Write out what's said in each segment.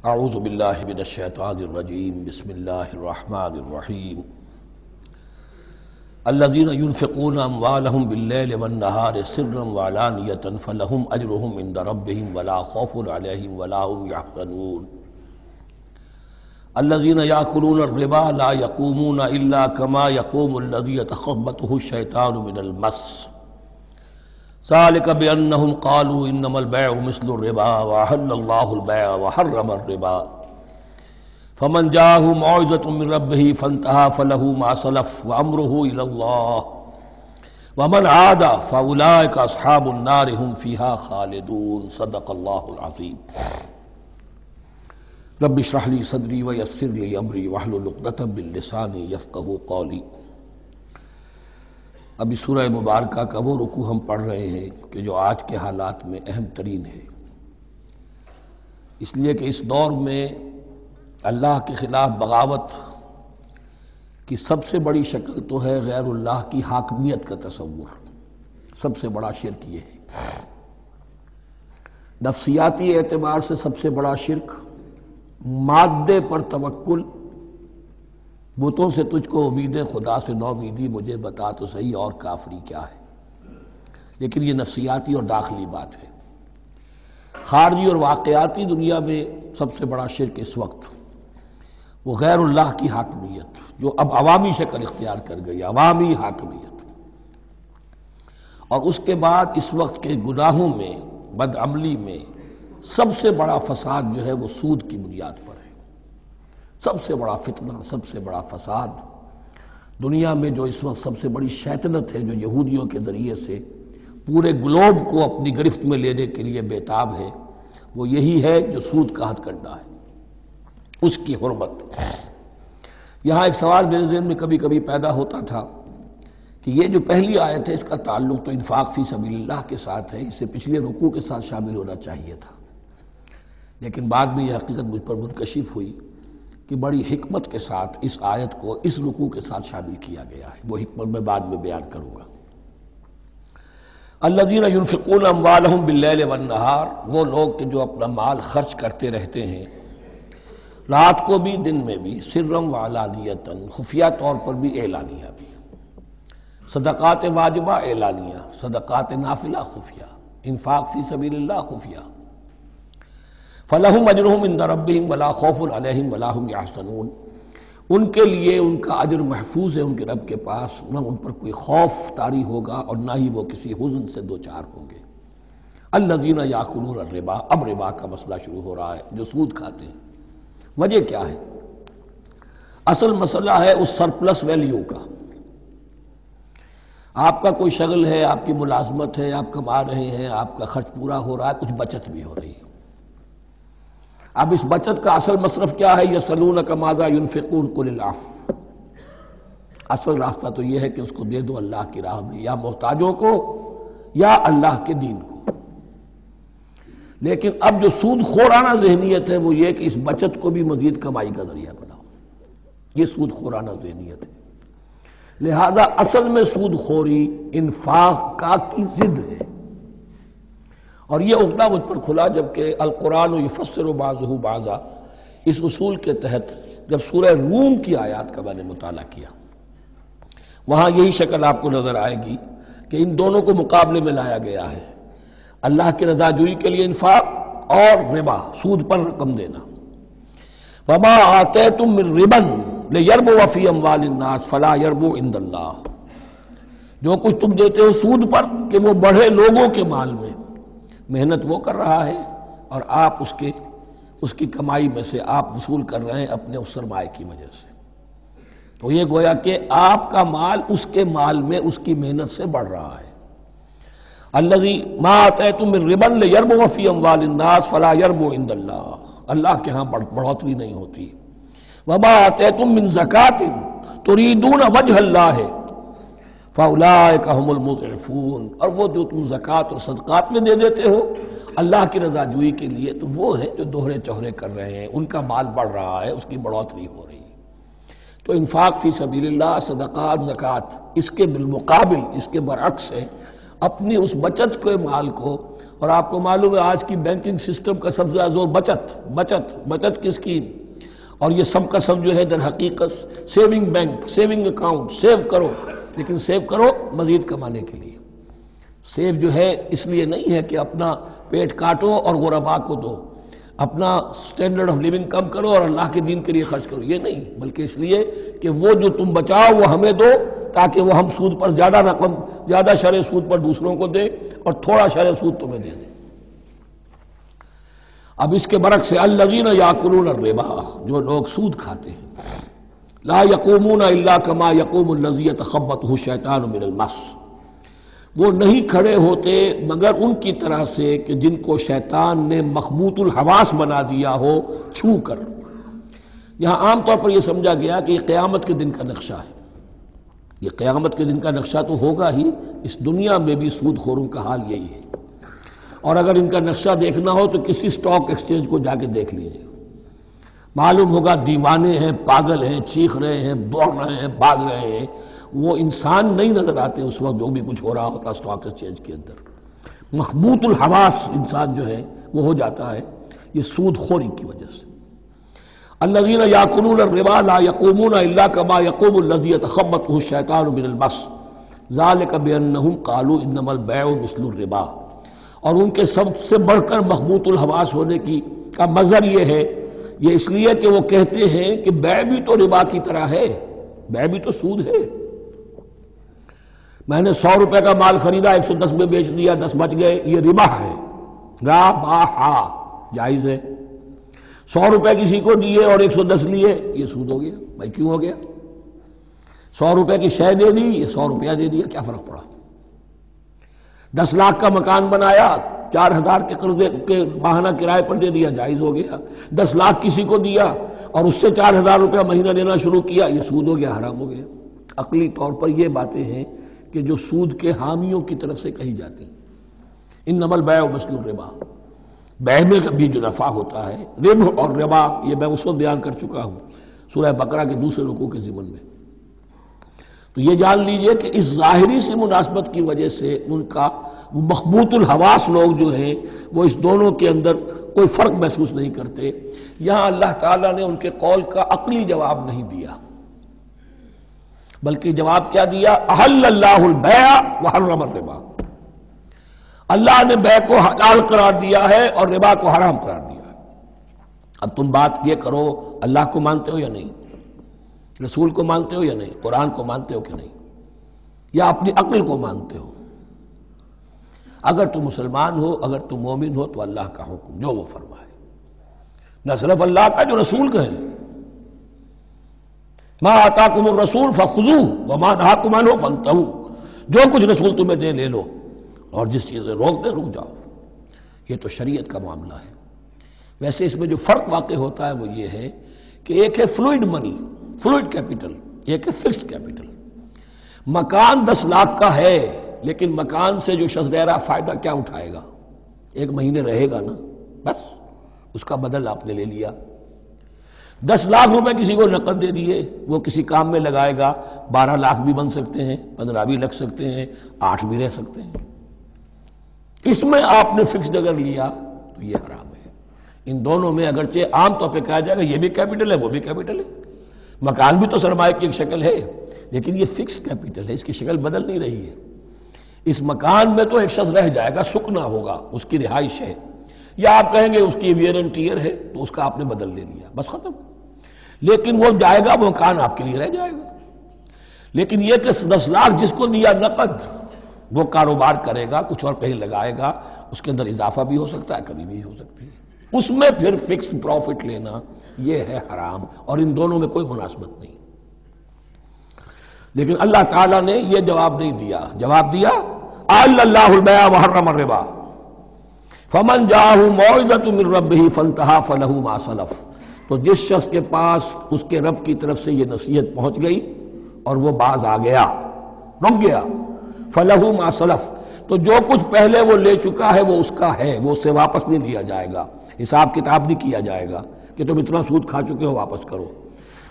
اعوذ باللہ من الشیطان الرجیم بسم اللہ الرحمن الرحیم الذین ينفقون اموالهم باللیل والنہار سرا وعلانیۃ فلہم اجرہم عند ربہم ولا خوف علیہم ولا هم یحزنون الذین یأکلون الربا لا یقومون الا کما یقوم الذی یتخبطہ الشیطان من المس ذلك بأنهم قالوا إنما البيع مثل الربا وأحل الله البيع وحرم الربا فمن جاءه موعظة من ربه فانتهى فله ما سلف وأمره إلى الله ومن عاد فأولئك أصحاب النار هم فيها خالدون صدق الله العظيم رب اشرح لي صدري ويسر لي أمري واحلل عقدة من لساني يفقهوا قولي۔ ابھی سورہ مبارکہ کا وہ رکوع ہم پڑھ رہے ہیں کہ جو آج کے حالات میں اہم ترین ہے، اس لیے کہ اس دور میں اللہ کے خلاف بغاوت کی سب سے بڑی شکل تو ہے غیر اللہ کی حاکمیت کا تصور۔ سب سے بڑا شرک یہ ہے، نفسیاتی اعتبار سے سب سے بڑا شرک، مادے پر توکل، بتوں سے تجھ کو امید خدا سے نو امیدی، مجھے بتا تو صحیح اور کافری کیا ہے۔ لیکن یہ نفسیاتی اور داخلی بات ہے۔ خارجی اور واقعاتی دنیا میں سب سے بڑا شرک اس وقت وہ غیر اللہ کی حاکمیت، جو اب عوامی شکل اختیار کر گئی، عوامی حاکمیت۔ اور اس کے بعد اس وقت کے گناہوں میں، بدعملی میں سب سے بڑا فساد جو ہے وہ سود کی بنیاد پر ہے۔ سب سے بڑا فتنہ، سب سے بڑا فساد دنیا میں جو اس وقت سب سے بڑی شیطنت ہے، جو یہودیوں کے ذریعے سے پورے گلوب کو اپنی گرفت میں لینے کے لیے بیتاب ہے، وہ یہی ہے جو سود کا ہتھ کنڈا ہے، اس کی حرمت۔ یہاں ایک سوال میرے ذہن میں کبھی کبھی پیدا ہوتا تھا کہ یہ جو پہلی آیت ہے اس کا تعلق تو انفاق فی سبیل اللہ کے ساتھ ہے، اسے پچھلے رکوع کے ساتھ شامل ہونا چاہیے تھا، لیکن بعد میں یہ حقیقت مجھ پر منکشف ہوئی کہ بڑی حکمت کے ساتھ اس آیت کو اس رکوع کے ساتھ شامل کیا گیا ہے۔ وہ حکمت میں بعد میں بیان کروں گا۔ الذین ينفقون اموالهم باللیل والنہار، وہ لوگ کہ جو اپنا مال خرچ کرتے رہتے ہیں رات کو بھی دن میں بھی، سرا وعلانیۃ، خفیہ طور پر بھی اعلانیہ بھی، صدقات واجبہ اعلانیہ، صدقات نافلہ خفیہ، انفاق فی سبیل اللہ خفیہ۔ فَلَهُمْ أَجْرُهُمْ عِنْدَ رَبِّهِمْ وَلَا خَوْفٌ عَلَيْهِمْ وَلَا هُمْ يَحْزَنُونَ، ان کے لیے ان کا اجر محفوظ ہے ان کے رب کے پاس، نہ ان پر کوئی خوف طاری ہوگا اور نہ ہی وہ کسی حزن سے دوچار ہوں گے۔ الَّذِينَ يَأْكُلُونَ الرِّبَا، اب ربا کا مسئلہ شروع ہو رہا ہے، جو سود کھاتے ہیں۔ وجہ کیا ہے؟ اصل مسئلہ ہے اس سرپلس ویلیو کا۔ آپ کا کوئی شغل ہے، آپ کی ملازمت ہے، آپ کما رہے ہیں، آپ کا خرچ پورا ہو رہا ہے، کچھ بچت بھی ہو رہی ہے۔ اب اس بچت کا اصل مصرف کیا ہے؟ یسألونک ماذا ينفقون قل العفو، اصل راستہ تو یہ ہے کہ اس کو دے دو اللہ کی راہ میں، یا محتاجوں کو یا اللہ کے دین کو۔ لیکن اب جو سود خورانہ ذہنیت ہے وہ یہ کہ اس بچت کو بھی مزید کمائی کا ذریعہ بناؤ، یہ سود خورانہ ذہنیت ہے۔ لہذا اصل میں سود خوری انفاق کا کی ضد ہے، اور یہ عقدہ مجھ پر کھلا جبکہ القرآن یفسر بعضہ بعضا، اس اصول کے تحت جب سورہ روم کی آیات کا میں نے مطالعہ کیا، وہاں یہی شکل آپ کو نظر آئے گی کہ ان دونوں کو مقابلے میں لایا گیا ہے، اللہ کی رضا جوئی کے لیے انفاق اور ربا، سود پر رقم دینا۔ وما آتیتم من ربا لیربو فی اموال الناس فلا یربو عند اللہ، جو کچھ تم دیتے ہو سود پر کہ وہ بڑھے لوگوں کے مال میں، محنت وہ کر رہا ہے اور آپ اس کی کمائی میں سے آپ وصول کر رہے ہیں اپنے اس سرمایہ کی وجہ سے۔ تو یہ گویا کہ آپ کا مال اس کے مال میں اس کی محنت سے بڑھ رہا ہے۔ الذی ما آتیتم من ربا لیربو فی اموال الناس فلا یربو عند اللہ، اللہ کے ہاں بڑھوتری نہیں ہوتی۔ وما آتیتم من زکاۃ تریدون وجہ اللہ فَأُولَٰئِكَ هُمُ الْمُضْعِفُونَ، اور وہ جو تم زکوٰۃ اور صدقات میں دے دیتے ہو اللہ کی رضا جوئی کے لیے، تو وہ ہیں جو دوہرے چوہرے کر رہے ہیں، ان کا مال بڑھ رہا ہے، اس کی بڑھوتری ہو رہی ہے۔ تو انفاق فی سبیل اللہ، صدقات، زکوٰۃ، اس کے بالمقابل، اس کے برعکس ہے، اپنی اس بچت کے مال کو اور آپ کو معلوم ہے آج کی بینکنگ سسٹم کا سب سے زیادہ زور بچت کی اسکیم، اور یہ سب کا سب جو ہے در حقیقت saving bank, saving account, save کرو، لیکن سیو کرو مزید کمانے کے لیے۔ سیو جو ہے اس لیے نہیں ہے کہ اپنا پیٹ کاٹو اور غرباء کو دو، اپنا سٹینڈرڈ آف لیونگ کم کرو اور اللہ کے دین کے لیے خرچ کرو، یہ نہیں، بلکہ اس لیے کہ وہ جو تم بچاؤ وہ ہمیں دو، تاکہ وہ ہم سود پر زیادہ رقم، زیادہ شرح سود پر دوسروں کو دیں اور تھوڑا شرح سود تمہیں دے دیں۔ اب اس کے برعکس سے الذین یاکلون الربا، جو لوگ سود کھاتے ہیں، لا یقومون الا کما یقوم الذی یتخبطہ الشیطان من المس، وہ نہیں کھڑے ہوتے مگر ان کی طرح سے کہ جن کو شیطان نے مخبوط الحواس بنا دیا ہو چھو کر۔ یہاں عام طور پر یہ سمجھا گیا کہ یہ قیامت کے دن کا نقشہ ہے، یہ قیامت کے دن کا نقشہ تو ہوگا ہی، اس دنیا میں بھی سود خوروں کا حال یہی ہے۔ اور اگر ان کا نقشہ دیکھنا ہو تو کسی سٹاک ایکسچینج کو جا کے دیکھ لیجئے، معلوم ہوگا دیوانے ہیں، پاگل ہیں، چیخ رہے ہیں، دوڑ رہے ہیں، بھاگ رہے ہیں، وہ انسان نہیں نظر آتے اس وقت جو بھی کچھ ہو رہا ہوتا سٹاک ایکسچینج کے اندر۔ مخبوط الحواس انسان جو ہے وہ ہو جاتا ہے، یہ سود خوری کی وجہ سے۔ الذین یاکلون الربا لا یقومون الا کما یقوم الذی یتخبطہ الشیطان من المس ذلک بانہم قالوا انما البیع مثل الربا، اور ان کے سب سے بڑھ کر مخبوط الحواس ہونے کی کا مظہر یہ ہے، یہ اس لیے کہ وہ کہتے ہیں کہ بیع بھی تو ربا کی طرح ہے، بیع بھی تو سود ہے۔ میں نے 100 روپے کا مال خریدا، 110 میں بیچ دیا، 10 بچ گئے، یہ ربا ہے، ربا جائز ہے۔ 100 روپے کسی کو دیے اور 110 لیے، یہ سود ہو گیا۔ بھائی کیوں ہو گیا؟ 100 روپے کی شے دے دی، یہ 100 روپیہ دے دیا، کیا فرق پڑا؟ 10 لاکھ کا مکان بنایا، 4000 کے قرضے کے ماہانہ کرائے پر دے دیا، جائز ہو گیا۔ 10 لاکھ کسی کو دیا اور اس سے 4000 روپیہ مہینہ دینا شروع کیا، یہ سود ہو گیا، حرام ہو گیا۔ عقلی طور پر یہ باتیں ہیں کہ جو سود کے حامیوں کی طرف سے کہی جاتی ہیں۔ انما البیع مثل الربا، بیع میں بھی جو نفع ہوتا ہے، ربح اور ربا، یہ میں اس وقت بیان کر چکا ہوں سورہ بقرہ کے دوسرے رکوع کے ضمن میں۔ تو یہ جان لیجئے کہ اس ظاہری سی مناسبت کی وجہ سے ان کا مخبوط الحواس لوگ جو ہیں وہ اس دونوں کے اندر کوئی فرق محسوس نہیں کرتے۔ یہاں اللہ تعالیٰ نے ان کے قول کا عقلی جواب نہیں دیا، بلکہ جواب کیا دیا؟ احل اللہ البیع وحرم الربا، اللہ نے بیع کو حلال قرار دیا ہے اور ربا کو حرام قرار دیا ہے۔ اب تم بات یہ کرو، اللہ کو مانتے ہو یا نہیں؟ رسول کو مانتے ہو یا نہیں؟ قرآن کو مانتے ہو کہ نہیں؟ یا اپنی عقل کو مانتے ہو؟ اگر تم مسلمان ہو، اگر تم مومن ہو تو اللہ کا حکم جو وہ فرمائے، نہ صرف اللہ کا، جو رسول کا ہے، ما آتاکم الرسول فخذوہ وما نہاکم عنہ فانتہوا، جو کچھ رسول تمہیں دے لے لو اور جس چیز سے روک دے رک جاؤ۔ یہ تو شریعت کا معاملہ ہے۔ ویسے اس میں جو فرق واقع ہوتا ہے وہ یہ ہے کہ ایک ہے فلوئڈ منی، فلوئڈ کیپٹل، ایک ہے فکسڈ کیپٹل۔ مکان 10 لاکھ کا ہے، لیکن مکان سے جو شخص رہ رہا فائدہ کیا اٹھائے گا؟ 1 مہینے رہے گا نا، بس اس کا بدل آپ نے لے لیا۔ 10 لاکھ روپے کسی کو نقد دے دیے، وہ کسی کام میں لگائے گا، 12 لاکھ بھی بن سکتے ہیں، 15 بھی لگ سکتے ہیں، 8 بھی رہ سکتے ہیں۔ اس میں آپ نے فکسڈ اگر لیا تو یہ حرام ہے۔ ان دونوں میں اگرچہ عام طور پہ کہا جائے گا یہ بھی کیپٹل ہے وہ بھی کیپٹل ہے، مکان بھی تو سرمایہ کی ایک شکل ہے، لیکن یہ فکسڈ کیپٹل ہے، اس کی شکل بدل نہیں رہی ہے۔ اس مکان میں تو ایک شخص رہ جائے گا، سکنا ہوگا، اس کی رہائش ہے، یا آپ کہیں گے اس کی ویئر اینڈ ٹیئر ہے تو اس کا آپ نے بدل لے لیا، بس ختم۔ لیکن وہ جائے گا، وہ مکان آپ کے لیے رہ جائے گا۔ لیکن یہ کہ 10 لاکھ جس کو دیا نقد، وہ کاروبار کرے گا، کچھ اور کہیں لگائے گا، اس کے اندر اضافہ بھی ہو سکتا ہے، کمی بھی ہو سکتی ہے، اس میں پھر فکسڈ پروفٹ لینا یہ ہے حرام، اور ان دونوں میں کوئی مناسبت نہیں۔ لیکن اللہ تعالیٰ نے یہ جواب نہیں دیا، جواب دیا احل اللہ البیع وحرم الربا فمن جاءہ موعظۃ من ربہ فانتہی فلہ ما سلف، تو جس شخص کے پاس اس کے رب کی طرف سے یہ نصیحت پہنچ گئی اور وہ باز آ گیا، رک گیا، فلہ ما سلف، تو جو کچھ پہلے وہ لے چکا ہے وہ اس کا ہے، وہ اسے واپس نہیں لیا جائے گا، حساب کتاب نہیں کیا جائے گا کہ تم اتنا سود کھا چکے ہو واپس کرو۔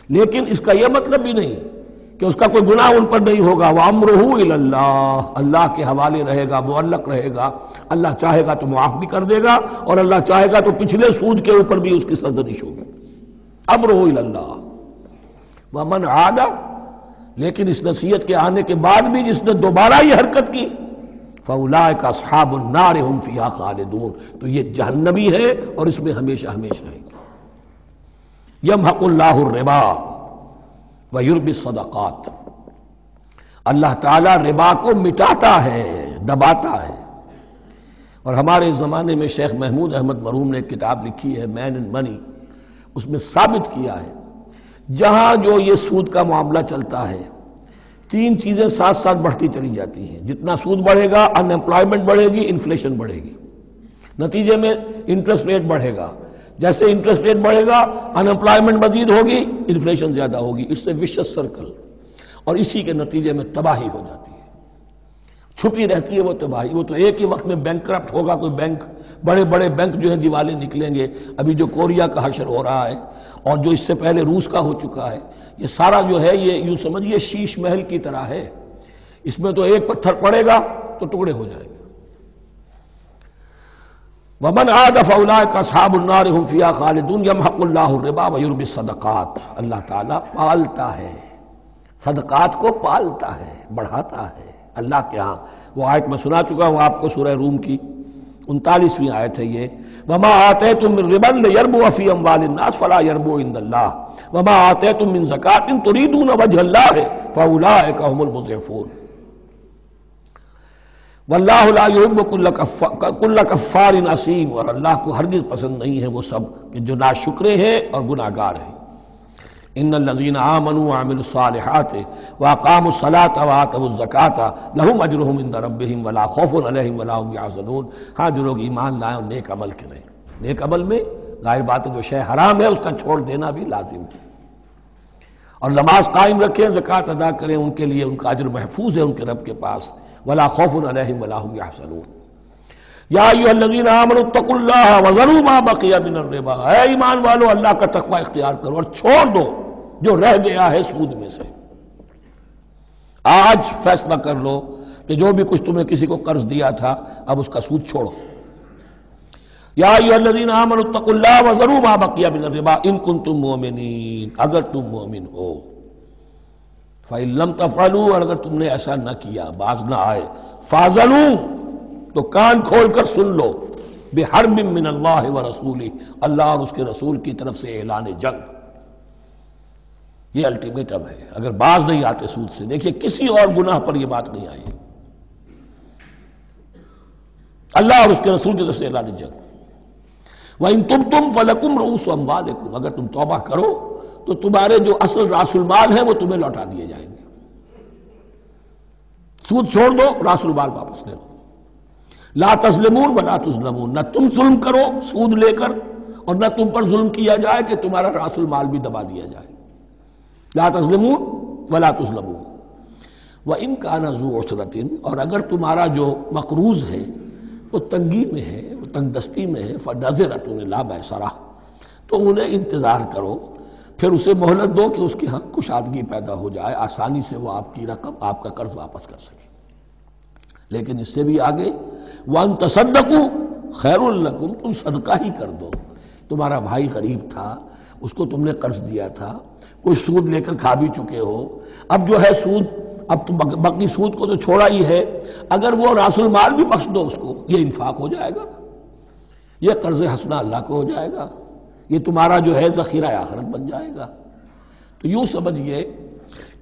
لیکن اس کا یہ مطلب بھی نہیں کہ اس کا کوئی گناہ ان پر نہیں ہوگا. وَأَمْرُهُ إِلَى اللَّهِ، اللہ کے حوالے رہے گا، معلق رہے گا. اللہ چاہے گا تو معاف بھی کر دے گا اور اللہ چاہے گا تو پچھلے سود کے اوپر بھی اس کی سرزنش ہوگی. امرہ الی اللہ. ومن عاد، لیکن اس نصیحت کے آنے کے بعد بھی جس نے دوبارہ یہ حرکت کی، فاولئک اصحاب النار هم فیہا خالدون، تو یہ جہنمی ہے اور اس میں ہمیشہ ہمیشہ رہیں گے. یمحق اللہ الربا ویربی الصدقات، اللہ تعالیٰ ربا کو مٹاتا ہے، دباتا ہے. اور ہمارے زمانے میں شیخ محمود احمد مرحوم نے ایک کتاب لکھی ہے مین اینڈ منی، اس میں ثابت کیا ہے جہاں جو یہ سود کا معاملہ چلتا ہے تین چیزیں ساتھ ساتھ بڑھتی چلی جاتی ہیں. جتنا سود بڑھے گا ان امپلائمنٹ بڑھے گی، انفلیشن بڑھے گی، نتیجے میں انٹرسٹ ریٹ بڑھے گا. جیسے انٹرسٹ ریٹ بڑھے گا ان امپلائمنٹ مزید ہوگی، انفلیشن زیادہ ہوگی. اٹس اے ویشس سرکل، اور اسی کے نتیجے میں تباہی ہو جاتی ہے. چھپی رہتی ہے وہ تباہی. وہ تو ایک ہی وقت میں بینک کرپٹ ہوگا کوئی بینک، بڑے بڑے بینک جو ہیں دیوالے نکلیں گے. ابھی جو کوریا کا حشر ہو رہا ہے اور جو اس سے پہلے روس کا ہو چکا ہے، یہ سارا جو ہے یہ یوں سمجھیے شیش محل کی طرح ہے. اس میں تو ایک پتھر پڑے گا تو ٹکڑے ہو جائیں گے. ومن عاد فاولئک اصحاب النار هم فیہا خالدون. یمحق اللہ الربا ویربی الصدقات، اللہ تعالیٰ پالتا ہے، صدقات کو پالتا ہے، بڑھاتا ہے اللہ کے ہاں. وہ آیت میں سنا چکا ہوں آپ کو، سورہ روم کی 39ویں آیت ہے یہ. وما آتیتم من ربا لیربو فی اموال الناس فلا یربو عند اللہ وما آتیتم من زکاۃ تریدون وجہ اللہ فاولئک هم المضعفون. واللہ لا یحب کل کفار اثیم، اور اللہ کو ہرگز پسند نہیں ہے وہ سب کہ جو ناشکرے ہیں اور گناہ گار ہیں. ان الذین آمنوا وعملوا الصالحات واقاموا الصلاة وآتوا الزکاة لهم اجرهم عند ربهم ولا خوف علیہم ولا هم یحزنون. ہاں جو لوگ ایمان لائیں اور نیک عمل کریں. نیک عمل میں ظاہر بات ہے جو شے حرام ہے اس کا چھوڑ دینا بھی لازم ہے، اور نماز قائم رکھیں، زکوٰۃ ادا کریں، ان کے لیے ان کا اجر محفوظ ہے ان کے رب کے پاس. ولا خوف علیہم ولا هم یحزنون. یا ایھا الذین آمنوا اتقوا اللہ وذروا ما بقی من الربا، اے ایمان والو اللہ کا تقوی اختیار کرو اور چھوڑ دو جو رہ گیا ہے سود میں سے. آج فیصلہ کر لو کہ جو بھی کچھ تمہیں کسی کو قرض دیا تھا اب اس کا سود چھوڑو. یا ایھا الذین آمنوا اتقوا اللہ وذروا ما بقی من الربا ان کنتم مؤمنین، اگر تم مومن ہو. فَإِن لَمْ تَفْعَلُوا، اور اگر تم نے ایسا نہ کیا، باز نہ آئے، فَاعْذَنُوا، تو کان کھول کر سن لو، بِحَرْبٍ مِّنَ اللَّهِ وَرَسُولِهِ، اللہ اور اس کے رسول کی طرف سے اعلان جنگ. یہ الٹیمیٹم ہے اگر باز نہیں آتے سود سے. دیکھیے کسی اور گناہ پر یہ بات نہیں آئی، اللہ اور اس کے رسول کی طرف سے اعلان جنگ. وَإِن تُبْتُمْ فَلَكُمْ رُءُوسُ أَمْوَالِكُمْ، اگر تم توبہ کرو تو تمہارے جو اصل راس المال ہے وہ تمہیں لوٹا دیے جائیں گے. سود چھوڑ دو، راس المال واپس لے لو. لا تظلمون ولا تظلمون، نہ تم ظلم کرو سود لے کر اور نہ تم پر ظلم کیا جائے کہ تمہارا راس المال بھی دبا دیا جائے. لا تظلمون ولا تظلمون. وَإِن كَانَ ذُو عُسْرَةٍ، اور اگر تمہارا جو مقروض ہے وہ تنگی میں ہے، وہ تنگ دستی میں ہے، فَنَظِرَةٌ إِلَىٰ مَيْسَرَةٍ، تو انہیں انتظار کرو، پھر اسے مہلت دو کہ اس کی ہاں کشادگی پیدا ہو جائے، آسانی سے وہ آپ کی رقم، آپ کا قرض واپس کر سکے. لیکن اس سے بھی آگے وَأَن تَصَدَّقُوا خَيْرٌ لَكُمْ، تم صدقہ ہی کر دو. تمہارا بھائی غریب تھا، اس کو تم نے قرض دیا تھا، کوئی سود لے کر کھا بھی چکے ہو، اب جو ہے سود، اب تو باقی سود کو تو چھوڑا ہی ہے، اگر وہ راس المال بھی بخش دو اس کو، یہ انفاق ہو جائے گا، یہ قرض حسنہ اللہ کو ہو جائے گا، یہ تمہارا جو ہے ذخیرہ آخرت بن جائے گا. تو یوں سمجھیے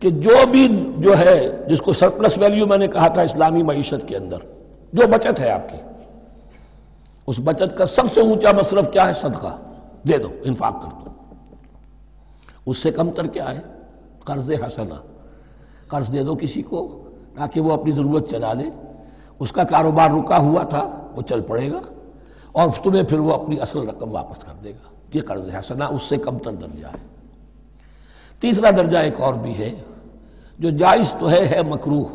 کہ جو بھی جو ہے جس کو سرپلس ویلیو میں نے کہا تھا اسلامی معیشت کے اندر، جو بچت ہے آپ کی، اس بچت کا سب سے اونچا مصرف کیا ہے؟ صدقہ دے دو، انفاق کر دو. اس سے کم تر کیا ہے؟ قرض حسنہ. قرض دے دو کسی کو تاکہ وہ اپنی ضرورت چلا لے، اس کا کاروبار رکا ہوا تھا وہ چل پڑے گا اور تمہیں پھر وہ اپنی اصل رقم واپس کر دے گا. یہ قرض حسنہ اس سے کم تر درجہ ہے. تیسرا درجہ ایک اور بھی ہے جو جائز تو ہے مکروہ،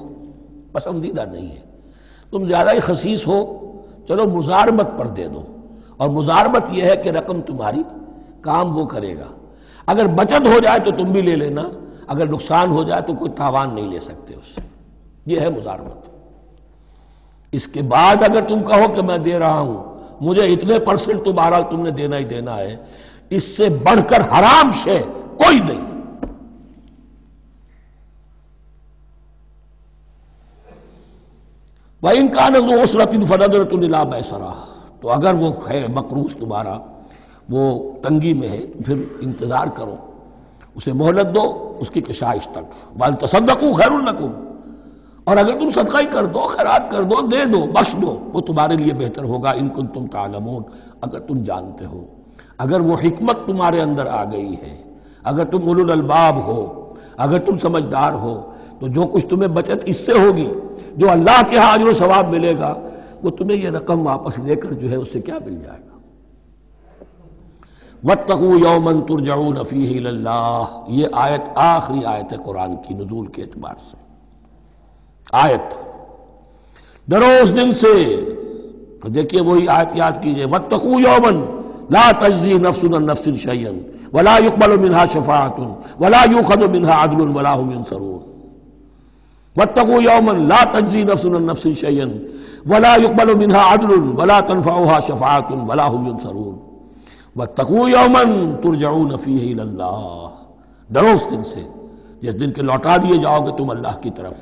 پسندیدہ نہیں ہے. تم زیادہ ہی خسیس ہو، چلو مزاربت پر دے دو، اور مزاربت یہ ہے کہ رقم تمہاری کام وہ کرے گا. اگر بچت ہو جائے تو تم بھی لے لینا، اگر نقصان ہو جائے تو کوئی تاوان نہیں لے سکتے اس سے. یہ ہے مضاربت. اس کے بعد اگر تم کہو کہ میں دے رہا ہوں مجھے اتنے % تو بہرحال تم نے دینا ہی دینا ہے، اس سے بڑھ کر حرام شے کوئی نہیں. وَإِنْ كَانَ ذُو عُسْرَةٍ فَنَظِرَةٌ إِلَىٰ مَيْسَرَةٍ، تو اگر وہ ہے مقروض تمہارا وہ تنگی میں ہے پھر انتظار کرو، اسے مہلت دو اس کی کشائش تک. وَأَن تَصَدَّقُوا خَيْرٌ لَكُمْ، اور اگر تم صدقہ ہی کر دو، خیرات کر دو، دے دو، بخش دو، وہ تمہارے لیے بہتر ہوگا. ان کنتم تعلمون، اگر تم جانتے ہو، اگر وہ حکمت تمہارے اندر آ گئی ہے، اگر تم اولو الالباب ہو، اگر تم سمجھدار ہو، تو جو کچھ تمہیں بچت اس سے ہوگی، جو اللہ کے ہاں اجر و ثواب ملے گا، وہ تمہیں یہ رقم واپس لے کر جو ہے اس سے کیا مل جائے گا. وَاتَّقُوا يَوْمًا تُرْجَعُونَ فِيهِ إِلَى اللَّهِ، یہ آیت آخری آیت ہے قرآن کی نزول کے اعتبار سے. آیت ڈرو اس دن سے، تو دیکھیے وہی آیت یاد کیجئے. وَاتَّقُوا يَوْمًا لَا تَجْزِي نَفْسٌ عَن نَفْسٍ شَيْئًا وَلَا يُقْبَلُ مِنْهَا شَفَاعَةٌ وَلَا يُؤْخَذُ مِنْهَا عَدْلٌ وَلَا هُمْ يُنصَرُونَ. وَاتَّقُوا يَوْمًا لَا تَجْزِي نَفْسٌ عَن نَفْسٍ شَيْئًا وَلَا يُقْبَلُ مِنْهَا عَدْلٌ وَلَا تَنفَعُهَا شَفَاعَةٌ وَلَا هُمْ يُنصَرُونَ. وَاتَّقُوا يَوْمًا تُرْجَعُونَ فِيهِ إِلَى اللَّهِ، ڈرو اس دن سے جس دن کے لوٹا دیے جاؤ گے تم اللہ کی طرف.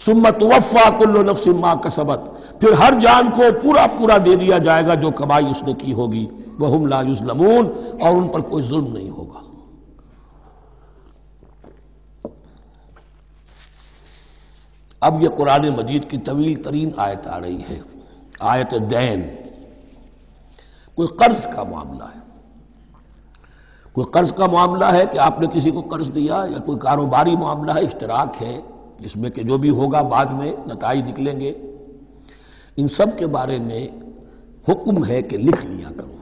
ثُمَّ تُوَفَّىٰ كُلُّ نَفْسٍ مَا كَسَبَتْ، پھر ہر جان کو پورا پورا دے دیا جائے گا جو کمائی اس نے کی ہوگی. وَهُمْ لَا يُظْلَمُونَ، اور ان پر کوئی ظلم نہیں ہوگا. اب یہ قرآن مجید کی طویل ترین آیت آ رہی ہے، آیت دین. کوئی قرض کا معاملہ ہے، کوئی قرض کا معاملہ ہے کہ آپ نے کسی کو قرض دیا، یا کوئی کاروباری معاملہ ہے، اشتراک ہے جس میں کہ جو بھی ہوگا بعد میں نتائج نکلیں گے. ان سب کے بارے میں حکم ہے کہ لکھ لیا کرو.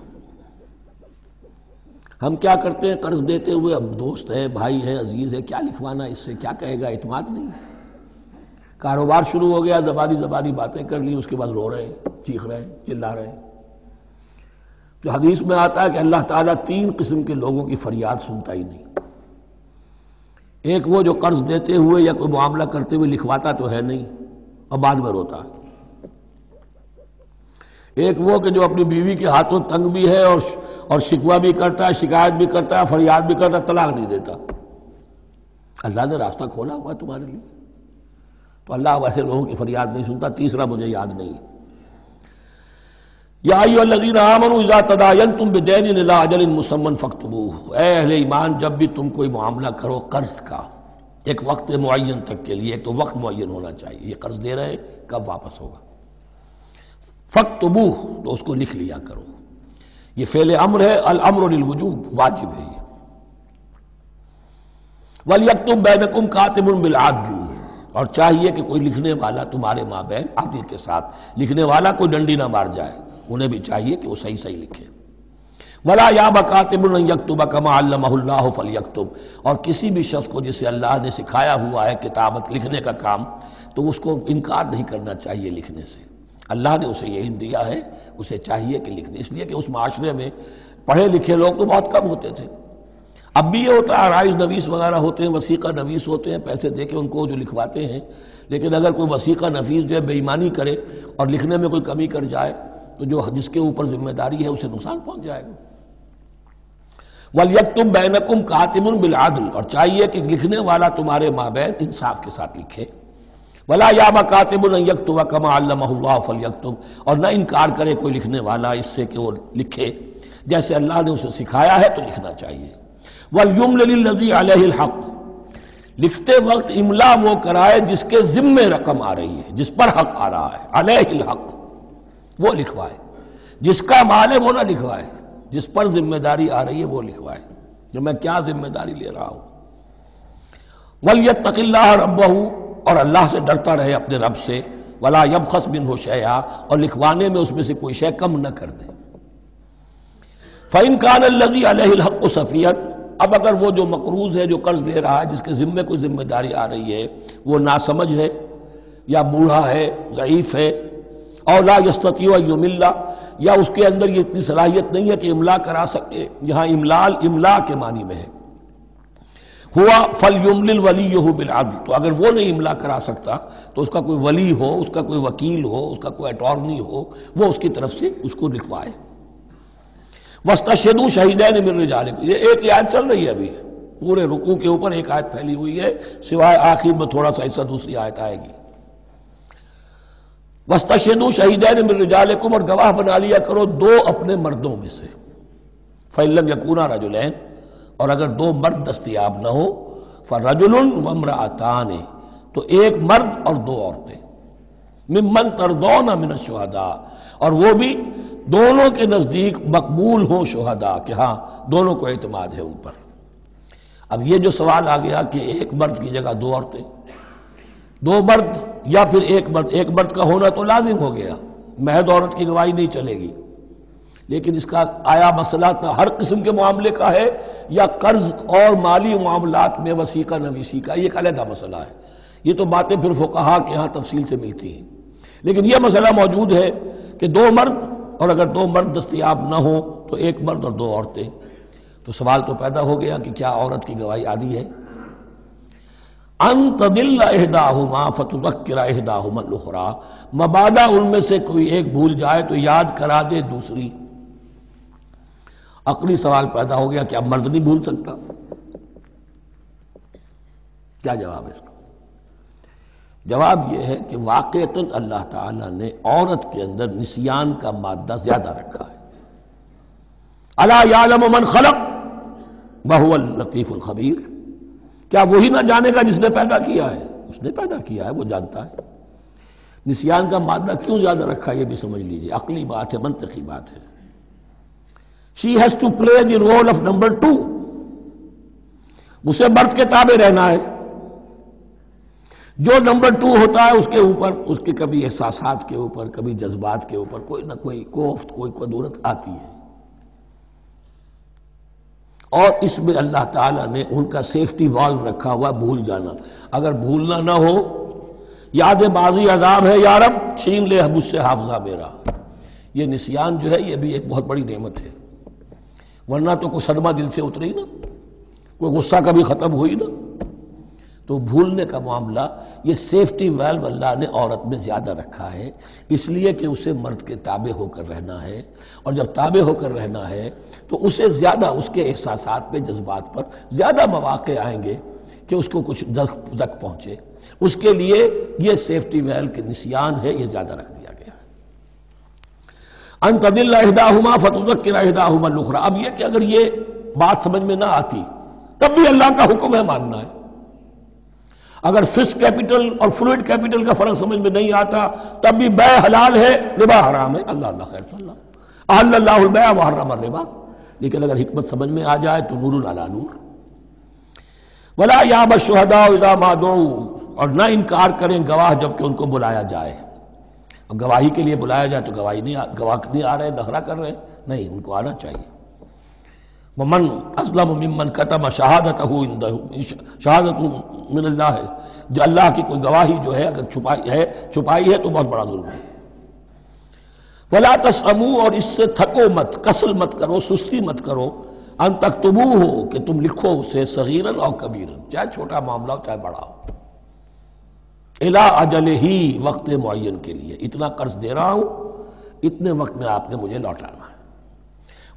ہم کیا کرتے ہیں قرض دیتے ہوئے، اب دوست ہے، بھائی ہے، عزیز ہے، کیا لکھوانا، اس سے کیا کہے گا، اعتماد نہیں ہے. کاروبار شروع ہو گیا، زبانی باتیں کر لی، اس کے بعد رو رہے ہیں، چیخ رہے ہیں، چلا رہے ہیں. جو حدیث میں آتا ہے کہ اللہ تعالیٰ 3 قسم کے لوگوں کی فریاد سنتا ہی نہیں. ایک وہ جو قرض دیتے ہوئے یا کوئی معاملہ کرتے ہوئے لکھواتا تو ہے نہیں اور بعد میں روتا ہے. ایک وہ کہ جو اپنی بیوی کے ہاتھوں تنگ بھی ہے اور شکوہ بھی کرتا ہے، شکایت بھی کرتا ہے، فریاد بھی کرتا ہے، طلاق نہیں دیتا. اللہ نے راستہ کھولا ہوا ہے تمہارے لیے، تو اللہ ویسے لوگوں کی فریاد نہیں سنتا. تیسرا مجھے یاد نہیں. یا ایھا الذین آمنوا اذا تداینتم بدین الی اجل مسمى فاکتبوہ، اے اہل ایمان جب بھی تم کوئی معاملہ کرو قرض کا ایک وقت معین تک کے لیے، تو وقت معین ہونا چاہیے. یہ قرض دے رہے ہیں، کب واپس ہوگا. فاکتبوہ، تو اس کو لکھ لیا کرو. یہ فعل امر ہے، الامر للوجوب، واجب ہے یہ. ولیکتب بینکم کاتب بالعدل، اور چاہیے کہ کوئی لکھنے والا تمہارے مابین عدل کے ساتھ، لکھنے والا کوئی ڈنڈی نہ مار جائے، انہیں بھی چاہیے کہ وہ صحیح لکھے. ولا یاب کاتب ان یکتب کما علمہ اللہ فلیکتب، اور کسی بھی شخص کو جسے اللہ نے سکھایا ہوا ہے کتابت لکھنے کا کام، تو اس کو انکار نہیں کرنا چاہیے لکھنے سے. اللہ نے اسے یہ علم دیا ہے، اسے چاہیے کہ لکھ دے. اس لیے کہ اس معاشرے میں پڑھے لکھے لوگ تو بہت کم ہوتے تھے. اب بھی یہ ہوتا ہے، عرائض نویس وغیرہ ہوتے ہیں، وثیقہ نویس ہوتے ہیں، پیسے دے کے ان کو جو لکھواتے ہیں. لیکن اگر کوئی وثیقہ نویس جو ہے بے ایمانی کرے اور لکھنے میں کوئی کمی کر جائے، تو جو جس کے اوپر ذمہ داری ہے اسے نقصان پہنچ جائے گا. وَلْيَكْتُبْ بَيْنَكُمْ كَاتِبٌ بِالْعَدْلِ، اور چاہیے کہ لکھنے والا تمہارے مابین انصاف کے ساتھ لکھے. وَلَا يَأْبَ كَاتِبٌ أَن يَكْتُبَ كَمَا عَلَّمَهُ اللَّهُ فَلْيَكْتُبْ، اور نہ انکار کرے کوئی لکھنے والا اس سے کہ وہ لکھے جیسے اللہ نے اسے سکھایا ہے، تو لکھنا چاہیے. وَلْيُمْلِلِ الَّذِي عَلَيْهِ الْحَقُّ، لکھتے وقت املا وہ کرائے جس کے ذمے رقم آ رہی ہے، جس پر حق آ رہا ہے. علیہ الحق، وہ لکھوائے. جس کا مال ہے وہ نہ لکھوائے، جس پر ذمہ داری آ رہی ہے وہ لکھوائے، کہ میں کیا ذمہ داری لے رہا ہوں. وَلْيَتَّقِ اللَّهَ رَبَّهُ، اور اللہ سے ڈرتا رہے اپنے رب سے. وَلَا يَبْخَسْ مِنْهُ شَيْئًا، اور لکھوانے میں اس میں سے کوئی شے کم نہ کر دے. فَإِنْ كَانَ الَّذِي عَلَيْهِ الْحَقُّ سَفِيهًا، اب اگر وہ جو مقروض ہے، جو قرض دے رہا ہے، جس کے ذمے کوئی ذمہ داری آ رہی ہے، وہ ناسمجھ ہے یا بوڑھا ہے، ضعیف ہے، اور لا یستطیع ان یمل، یا اس کے اندر یہ اتنی صلاحیت نہیں ہے کہ املا کرا سکے. یہاں املا کے معنی میں ہے. ہوا فلیملل ولیہ بالعدل، تو اگر وہ نہیں املا کرا سکتا تو اس کا کوئی ولی ہو، اس کا کوئی وکیل ہو، اس کا کوئی اٹارنی ہو، وہ اس کی طرف سے اس کو لکھوائے۔ واستشہدوا شہیدین من رجالکم، یہ ایک آیت چل رہی ہے ابھی، پورے رکوع کے اوپر ایک آیت پھیلی ہوئی ہے، سوائے آخر میں تھوڑا سا حصہ دوسری آیت آئے گی۔ واستشہدوا شہیدین من رجالکم، اور گواہ بنا لیا کرو دو اپنے مردوں میں سے، فإن لم یکونا رجلین، اور اگر دو مرد دستیاب نہ ہو، فرجل وامرأتان، تو ایک مرد اور دو عورتیں، ممن ترضون من الشہداء، اور وہ بھی دونوں کے نزدیک مقبول ہوں شہداء، کہ ہاں دونوں کو اعتماد ہے ان پر۔ اب یہ جو سوال آ گیا کہ ایک مرد کی جگہ دو عورتیں، دو مرد یا پھر ایک مرد کا ہونا تو لازم ہو گیا، محض عورت کی گواہی نہیں چلے گی، لیکن اس کا آیا مسئلہ ہر قسم کے معاملے کا ہے یا قرض اور مالی معاملات میں وثیقہ نویسی کا، یہ ایک علیحدہ مسئلہ ہے، یہ تو باتیں پھر فقہا کے ہاں تفصیل سے ملتی ہیں، لیکن یہ مسئلہ موجود ہے کہ دو مرد، اور اگر دو مرد دستیاب نہ ہوں تو ایک مرد اور دو عورتیں، تو سوال تو پیدا ہو گیا کہ کیا عورت کی گواہی عادی ہے؟ ان تضل احداہما فتذکر احداہما الاخری، مبادا ان میں سے کوئی ایک بھول جائے تو یاد کرا دے دوسری۔ عقلی سوال پیدا ہو گیا، کیا مرد نہیں بھول سکتا؟ کیا جواب ہے اس کا؟ جواب یہ ہے کہ واقعتاً اللہ تعالیٰ نے عورت کے اندر نسیان کا مادہ زیادہ رکھا ہے۔ الا یعلم من خلق وہو اللطیف الخبیر، کیا وہی نہ جانے گا جس نے پیدا کیا ہے؟ اس نے پیدا کیا ہے، وہ جانتا ہے۔ نسیان کا مادہ کیوں زیادہ رکھا یہ بھی سمجھ لیجیے، عقلی بات ہے، منطقی بات ہے۔ She has to play the role of number 2، اسے مرد کے تابع رہنا ہے، جو نمبر 2 ہوتا ہے اس کے اوپر، اس کے کبھی احساسات کے اوپر، کبھی جذبات کے اوپر کوئی نہ کوئی کوفت، کوئی قدورت آتی ہے، اور اس میں اللہ تعالیٰ نے ان کا سیفٹی والو رکھا ہوا، بھول جانا، اگر بھولنا نہ ہو، یاد ماضی عذاب ہے یا رب چھین لے مجھ سے حافظہ میرا، یہ نسیان جو ہے یہ بھی ایک بہت بڑی نعمت ہے، ورنہ تو کوئی صدمہ دل سے اتری نا، کوئی غصہ کبھی ختم ہوئی نا، تو بھولنے کا معاملہ یہ سیفٹی ویلو اللہ نے عورت میں زیادہ رکھا ہے، اس لیے کہ اسے مرد کے تابع ہو کر رہنا ہے، اور جب تابع ہو کر رہنا ہے تو اسے زیادہ اس کے احساسات پہ، جذبات پر زیادہ مواقع آئیں گے کہ اس کو کچھ زخم پہنچے، اس کے لیے یہ سیفٹی ویل کے نسیان ہے، یہ زیادہ رکھ دیا گیا ہے۔ ان تضل احداہما فتذکر احداہما الاخری، اب یہ کہ اگر یہ بات سمجھ میں نہ آتی تب بھی اللہ کا حکم ہے ماننا ہے، اگر فس کیپٹل اور فلوئڈ کیپٹل کا فرق سمجھ میں نہیں آتا تب بھی بیع حلال ہے، ربا حرام ہے، اللہ خیر صلی اللہ احل اللہ البیع وحرم الربا، لیکن اگر حکمت سمجھ میں آ جائے تو نور علی نور۔ ولا یأبی الشہداء اذا ما دعوا، اور نہ انکار کریں گواہ جب کہ ان کو بلایا جائے، اب گواہی کے لیے بلایا جائے تو گواہ نہیں آ رہے، نخرہ کر رہے، نہیں، ان کو آنا چاہیے۔ ومن اسلم ممن کتم شہادتہ شہادت من اللہ ہے، جو اللہ کی کوئی گواہی جو ہے اگر چھپائی ہے تو بہت بڑا ظلم ہے۔ ولا تسأموا، اور اس سے تھکو مت، کسل مت کرو، سستی مت کرو، ان تکتبوہ، کہ تم لکھو اسے، صغیرا او کبیرا، چاہے چھوٹا معاملہ ہو چاہے بڑا ہو، الی اجلہ، وقت معین کے لیے، اتنا قرض دے رہا ہوں، اتنے وقت میں آپ نے مجھے لوٹانا ہے،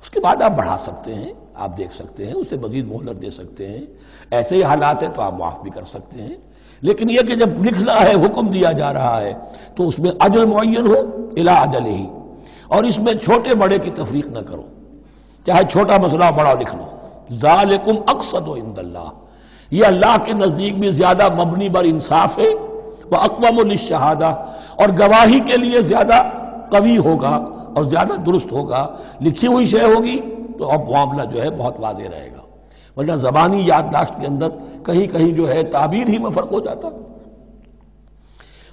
اس کے بعد آپ بڑھا سکتے ہیں، آپ دیکھ سکتے ہیں، اسے مزید مہلت دے سکتے ہیں، ایسے ہی حالات ہیں تو آپ معاف بھی کر سکتے ہیں، لیکن یہ کہ جب لکھنا ہے، حکم دیا جا رہا ہے تو اس میں اجل معین ہو، الی اجلہ، اور اس میں چھوٹے بڑے کی تفریق نہ کرو، چاہے چھوٹا مسئلہ ہو بڑا لکھ لو، ذالکم اقسط عند اللہ، یہ اللہ کے نزدیک بھی زیادہ مبنی بر انصاف ہے، واقوم للشہادہ، اور گواہی کے لیے زیادہ قوی ہوگا اور زیادہ درست ہوگا، لکھی ہوئی شے ہوگی تو اب معاملہ جو ہے بہت واضح رہے گا، ورنہ زبانی یادداشت کے اندر کہیں کہیں جو ہے تعبیر ہی میں فرق ہو جاتا۔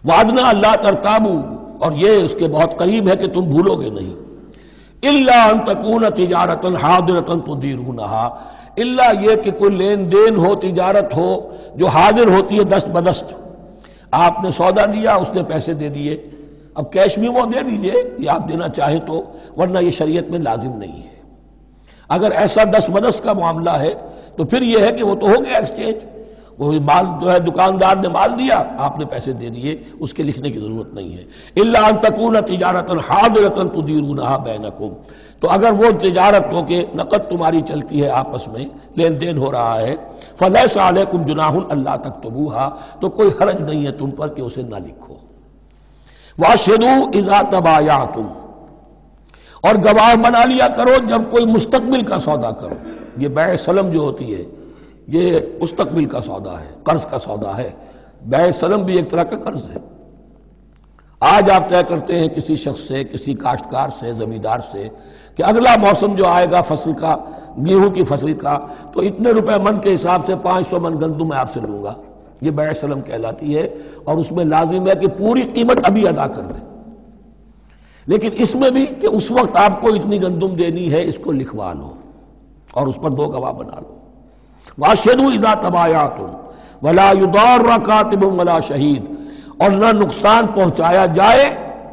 وعدنا اللہ ترتابوا، اور یہ اس کے بہت قریب ہے کہ تم بھولو گے نہیں، الا ان تکون تجارۃ حاضرۃ تدیرونها، الا یہ کہ کوئی لین دین ہو، تجارت ہو جو حاضر ہوتی ہے دست بدست، آپ نے سودا دیا، اس نے پیسے دے دیے، اب کیش میں وہ دے دیجئے یا آپ دینا چاہیں تو، ورنہ یہ شریعت میں لازم نہیں ہے۔ اگر ایسا دست بدست کا معاملہ ہے تو پھر یہ ہے کہ وہ تو ہو گیا ایکسچینج، وہ مال جو ہے دکاندار نے مال دیا، آپ نے پیسے دے دیے، اس کے لکھنے کی ضرورت نہیں ہے۔ الا ان تکون تجارۃ حاضرۃ تدیرونها بینکم، تو اگر وہ تجارت ہو کہ نقد تمہاری چلتی ہے، آپس میں لین دین ہو رہا ہے، فلیس علیکم جناح الا تکتبوها، تو کوئی حرج نہیں ہے تم پر کہ اسے نہ لکھو۔ واشہدوا اذا تبایعتم، اور گواہ بنا لیا کرو جب کوئی مستقبل کا سودا کرو۔ یہ بیع سلم جو ہوتی ہے یہ مستقبل کا سودا ہے، قرض کا سودا ہے۔ بیع سلم بھی ایک طرح کا قرض ہے۔ آج آپ طے کرتے ہیں کسی شخص سے، کسی کاشتکار سے، زمیندار سے کہ اگلا موسم جو آئے گا فصل کا، گیہوں کی فصل کا، تو اتنے روپے من کے حساب سے 500 من گندم میں آپ سے لوں گا، یہ بیع سلم کہلاتی ہے، اور اس میں لازم ہے کہ پوری قیمت ابھی ادا کر دیں۔ لیکن اس میں بھی کہ اس وقت آپ کو اتنی گندم دینی ہے، اس کو لکھوا لو اور اس پر 2 گواہ بنا لو۔ واشہدوا اذا تبایعتم ولا یضار کاتب ولا شہید، اور نہ نقصان پہنچایا جائے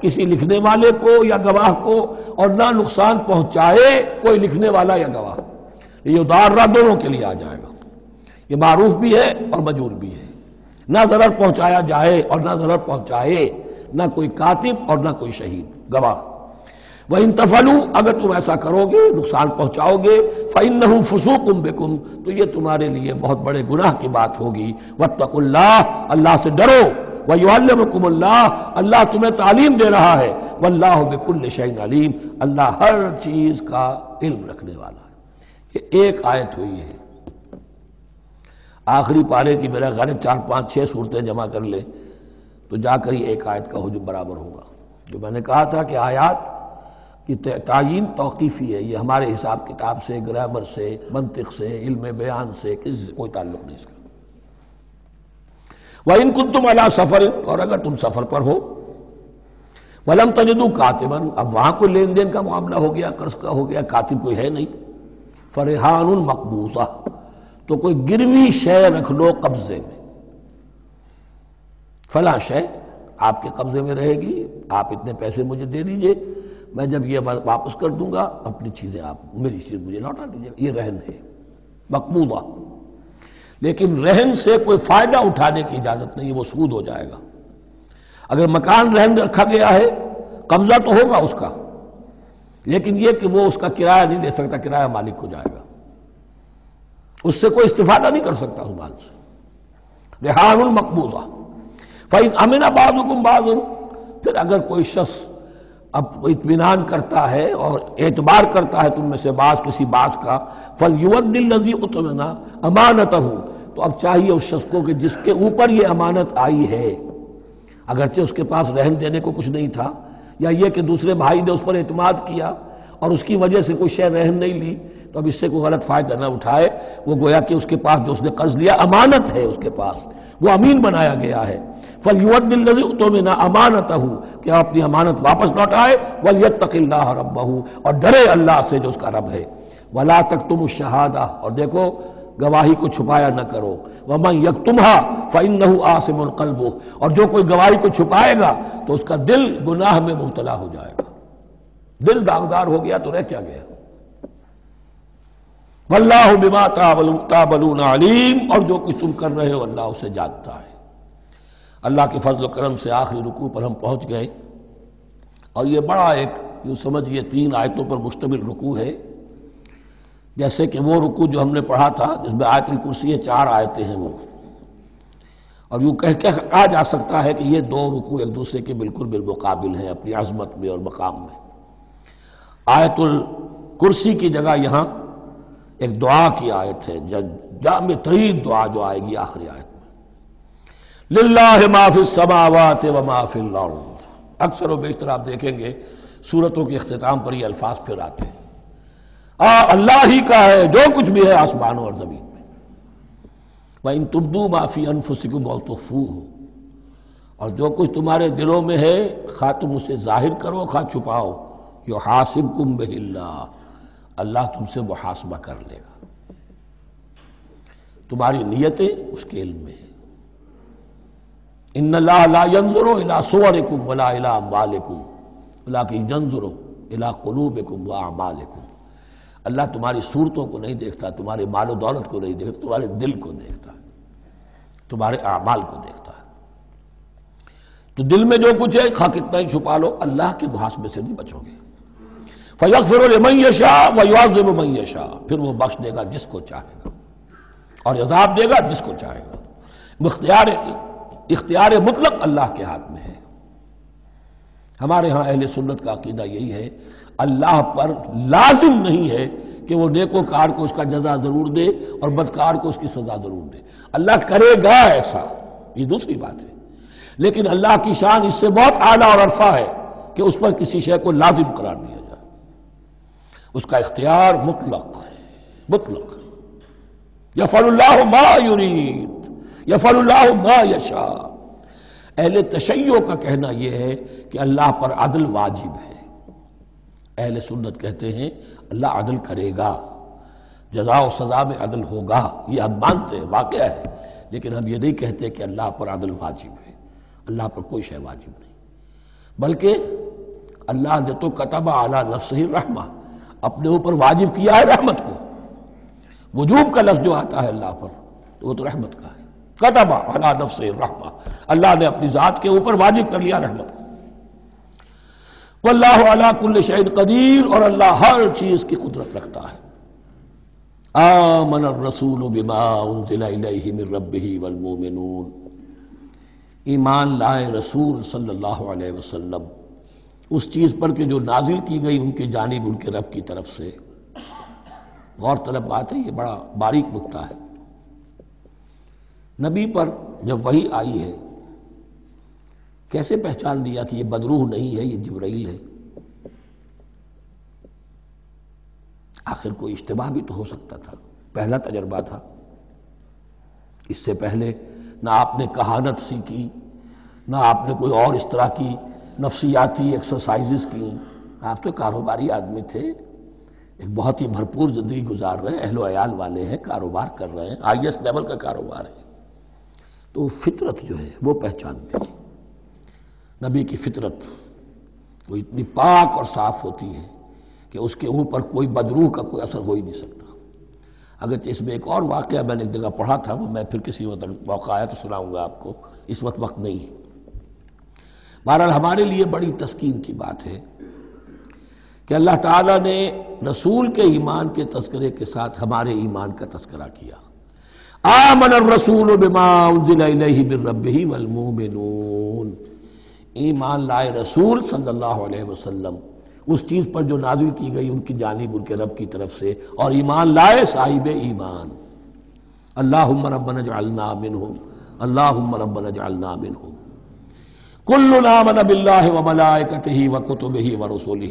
کسی لکھنے والے کو یا گواہ کو، اور نہ نقصان پہنچائے کوئی لکھنے والا یا گواہ۔ یہ یضار دونوں کے لیے آ جائے گا، یہ معروف بھی ہے اور مجور بھی ہے۔ نہ ضرر پہنچایا جائے اور نہ ضرر پہنچائے، نہ کوئی کاتب اور نہ کوئی شہید گواہ۔ وَإِن تَفْعَلُوا، اگر تم ایسا کرو گے، نقصان پہنچاؤ گے، فَإِنَّهُ فُسُوقٌ بِكُمْ، تو یہ تمہارے لیے بہت بڑے گناہ کی بات ہوگی۔ وَاتَّقُوا اللَّهَ، اللہ سے ڈرو، وَيُعَلِّمُكُمُ اللَّهُ، اللہ تمہیں تعلیم دے رہا ہے، وَاللَّهُ بِكُلِّ شَيْءٍ عَلِيمٌ، اللہ ہر چیز کا علم رکھنے والا ہے۔ یہ ایک آیت ہوئی ہے، آخری پارے کی میرا غالب 4 5 6 صورتیں جمع کر لیں تو جا کر ہی ایک آیت کا حجم برابر ہوگا۔ جو میں نے کہا تھا کہ آیات کی تعیین توقیفی ہے، یہ ہمارے حساب کتاب سے، گرامر سے، منطق سے، علم بیان سے کسی سے کوئی تعلق نہیں اس کا۔ وَإِن كُنتُمْ عَلَىٰ سَفَرٍ، اور اگر تم سفر پر ہو، وَلَمْ تَجِدُوا كَاتِبًا، اب وہاں کوئی لین دین کا معاملہ ہو گیا، قرض کا ہو گیا، کاتب کوئی ہے نہیں، فَرِحَانٌ مَقْبُوضَةٌ، تو کوئی گروی شے رکھ لو قبضے میں، فلاں شے آپ کے قبضے میں رہے گی، آپ اتنے پیسے مجھے دے دیجئے، میں جب یہ واپس کر دوں گا اپنی چیزیں آپ، میری چیز مجھے لوٹا دیجیے گا، یہ رہن ہے مقبوضہ۔ لیکن رہن سے کوئی فائدہ اٹھانے کی اجازت نہیں، وہ سود ہو جائے گا۔ اگر مکان رہن رکھا گیا ہے، قبضہ تو ہوگا اس کا، لیکن یہ کہ وہ اس کا کرایہ نہیں لے سکتا، کرایہ مالک کو جائے گا، اس سے کوئی استفادہ نہیں کر سکتا اس مال سے۔ رہان المقبوضہ۔ فَإِنْ أَمِنَ بَعْضُكُمْ بَعْضًا، پھر اگر کوئی شخص اب اطمینان کرتا ہے اور اعتبار کرتا ہے تم میں سے بعض کسی بعض کا، فَلْيُؤَدِّ الَّذِي اؤْتُمِنَ أَمَانَتَهُ، تو اب چاہیے اس شخص کو کہ جس کے اوپر یہ امانت آئی ہے، اگرچہ اس کے پاس رہن دینے کو کچھ نہیں تھا، یا یہ کہ دوسرے بھائی نے اس پر اعتماد کیا اور اس کی وجہ سے کوئی شے رہن نہیں لی، تو اب اس سے کوئی غلط فائدہ نہ اٹھائے، وہ گویا کہ اس کے پاس جو اس نے قرض لیا امانت ہے، اس کے پاس وہ امین بنایا گیا ہے۔ فَلْيُؤَدِّ الَّذِي اؤْتُمِنَ أَمَانَتَهُ، کہ اپنی امانت واپس لوٹائے، وَلْيَتَّقِ اللَّهَ رَبَّهُ، اور ڈرے اللہ سے جو اس کا رب ہے۔ وَلَا تَكْتُمُوا الشَّهَادَةَ، اور دیکھو گواہی کو چھپایا نہ کرو، وَمَنْ يَكْتُمْهَا فَإِنَّهُ آثِمٌ قَلْبُهُ، اور جو کوئی گواہی کو چھپائے گا تو اس کا دل گناہ میں مبتلا ہو جائے گا، دل داغدار ہو گیا تو رہ کیا گیا۔ وَاللَّهُ بِمَا تَعْمَلُونَ عَلِيمٌ، اور جو کچھ تم کر رہے ہو اللہ اسے جانتا ہے۔ اللہ کے فضل و کرم سے آخری رکوع پر ہم پہنچ گئے، اور یہ بڑا ایک یوں سمجھئے 3 آیتوں پر مشتمل رکوع ہے، جیسے کہ وہ رکوع جو ہم نے پڑھا تھا جس میں آیت الکرسی 4 آیتیں ہیں وہ، اور یوں کہا جا سکتا ہے کہ یہ 2 رکوع ایک دوسرے کے بالکل بالمقابل ہیں اپنی عظمت میں اور مقام میں۔ آیت الکرسی کی جگہ یہاں ایک دعا کی آیت ہے، جامع ترین دعا جو آئے گی آخری آیت میں، للہ ما فی السماوات و ما فی الارض۔ اکثر و بیشتر آپ دیکھیں گے سورتوں کے اختتام پر یہ الفاظ پھر آتے ہیں، اللہ ہی کا ہے جو کچھ بھی ہے آسمانوں اور زمین میں۔ وَإِن تُبْدُوا مَا فِي أَنفُسِكُمْ أَوْ تُخْفُوهُ، اور جو کچھ تمہارے دلوں میں ہے خواہ تم اسے ظاہر کرو خواہ چھپاؤ، يُحَاسِبْكُمْ بِهِ اللَّهُ، اللہ تم سے محاسبہ کر لے گا، تمہاری نیتیں اس کے علم میں ہیں۔ ان اللہ لا ينظر الى صوركم ولا الى اموالكم ولكن ينظر الى قلوبكم واعمالكم، اللہ تمہاری صورتوں کو نہیں دیکھتا، تمہارے مال و دولت کو نہیں دیکھتا، تمہارے دل کو دیکھتا ہے، تمہارے اعمال کو دیکھتا ہے۔ تو دل میں جو کچھ ہے خواہ کتنا ہی چھپا لو، اللہ کے محاسبے سے نہیں بچو گے۔ فَيَغْفِرُ لِمَن يَشَاءُ وَيُعَذِّبُ مَن يَشَاءُ، پھر وہ بخش دے گا جس کو چاہے گا اور عذاب دے گا جس کو چاہے گا۔ اختیار مطلق اللہ کے ہاتھ میں ہے۔ ہمارے ہاں اہل سنت کا عقیدہ یہی ہے، اللہ پر لازم نہیں ہے کہ وہ نیکوکار کو اس کا جزا ضرور دے اور بدکار کو اس کی سزا ضرور دے۔ اللہ کرے گا ایسا، یہ دوسری بات ہے، لیکن اللہ کی شان اس سے بہت اعلیٰ اور عرفہ ہے کہ اس پر کسی شے کو لازم قرار دیا جائے۔ اس کا اختیار مطلق ہے، مطلق ہے۔ یفعل اللہ ما یرید، یفعل اللہ ما یشاء۔ اہل تشیع کا کہنا یہ ہے کہ اللہ پر عدل واجب ہے۔ اہل سنت کہتے ہیں اللہ عدل کرے گا، جزا و سزا میں عدل ہوگا، یہ ہم مانتے ہیں، واقعہ ہے، لیکن ہم یہ نہیں کہتے کہ اللہ پر عدل واجب ہے۔ اللہ پر کوئی شے واجب نہیں، بلکہ اللہ نے تو کتب علی نفسہ الرحمہ، اپنے اوپر واجب کیا ہے رحمت کو۔ وجوب کا لفظ جو آتا ہے اللہ پر تو وہ تو رحمت کا ہے، کتب علی نفسہ الرحمہ، اللہ نے اپنی ذات کے اوپر واجب کر لیا رحمت کو۔ واللہ علی کل شیء قدیر، اور اللہ ہر چیز کی قدرت رکھتا ہے۔ آمن الرسول بما انزل الیہ من ربہ والمؤمنون، ایمان لائے رسول صلی اللہ علیہ وسلم اس چیز پر کہ جو نازل کی گئی ان کی جانب ان کے رب کی طرف سے۔ غور طلب بات ہے، یہ بڑا باریک نکتہ ہے۔ نبی پر جب وحی آئی ہے کیسے پہچان لیا کہ یہ بدروح نہیں ہے، یہ جبرائیل ہے؟ آخر کوئی اشتباہ بھی تو ہو سکتا تھا، پہلا تجربہ تھا۔ اس سے پہلے نہ آپ نے کہانت سیکھی، نہ آپ نے کوئی اور اس طرح کی نفسیاتی ایکسرسائزز کی۔ آپ تو کاروباری آدمی تھے، ایک بہت ہی بھرپور زندگی گزار رہے ہیں، اہل و عیال والے ہیں، کاروبار کر رہے ہیں، ہائی ایسٹ لیول کا کاروبار ہے، تو فطرت جو ہے وہ پہچانتی ہے۔ نبی کی فطرت وہ اتنی پاک اور صاف ہوتی ہے کہ اس کے اوپر کوئی بدروح کا کوئی اثر ہو ہی نہیں سکتا۔ اگرچہ اس میں ایک اور واقعہ میں نے ایک جگہ پڑھا تھا، وہ میں پھر کسی وقت موقع آیا تو سناؤں گا آپ کو، اس وقت نہیں ہے۔ بہرحال ہمارے لیے بڑی تسکین کی بات ہے کہ اللہ تعالیٰ نے رسول کے ایمان کے تذکرے کے ساتھ ہمارے ایمان کا تذکرہ کیا۔ آمن الرسول بما انزل الیہ من ربہ والمؤمنون، ایمان لائے رسول صلی اللہ علیہ وسلم اس چیز پر جو نازل کی گئی ان کی جانب ان کے رب کی طرف سے، اور ایمان لائے صاحب ایمان۔ اللہم ربنا اجعلنا منہم، اللہم ربنا اجعلنا منہم۔ کل آمن باللہ وملائکتہ وکتبہ ورسلہ،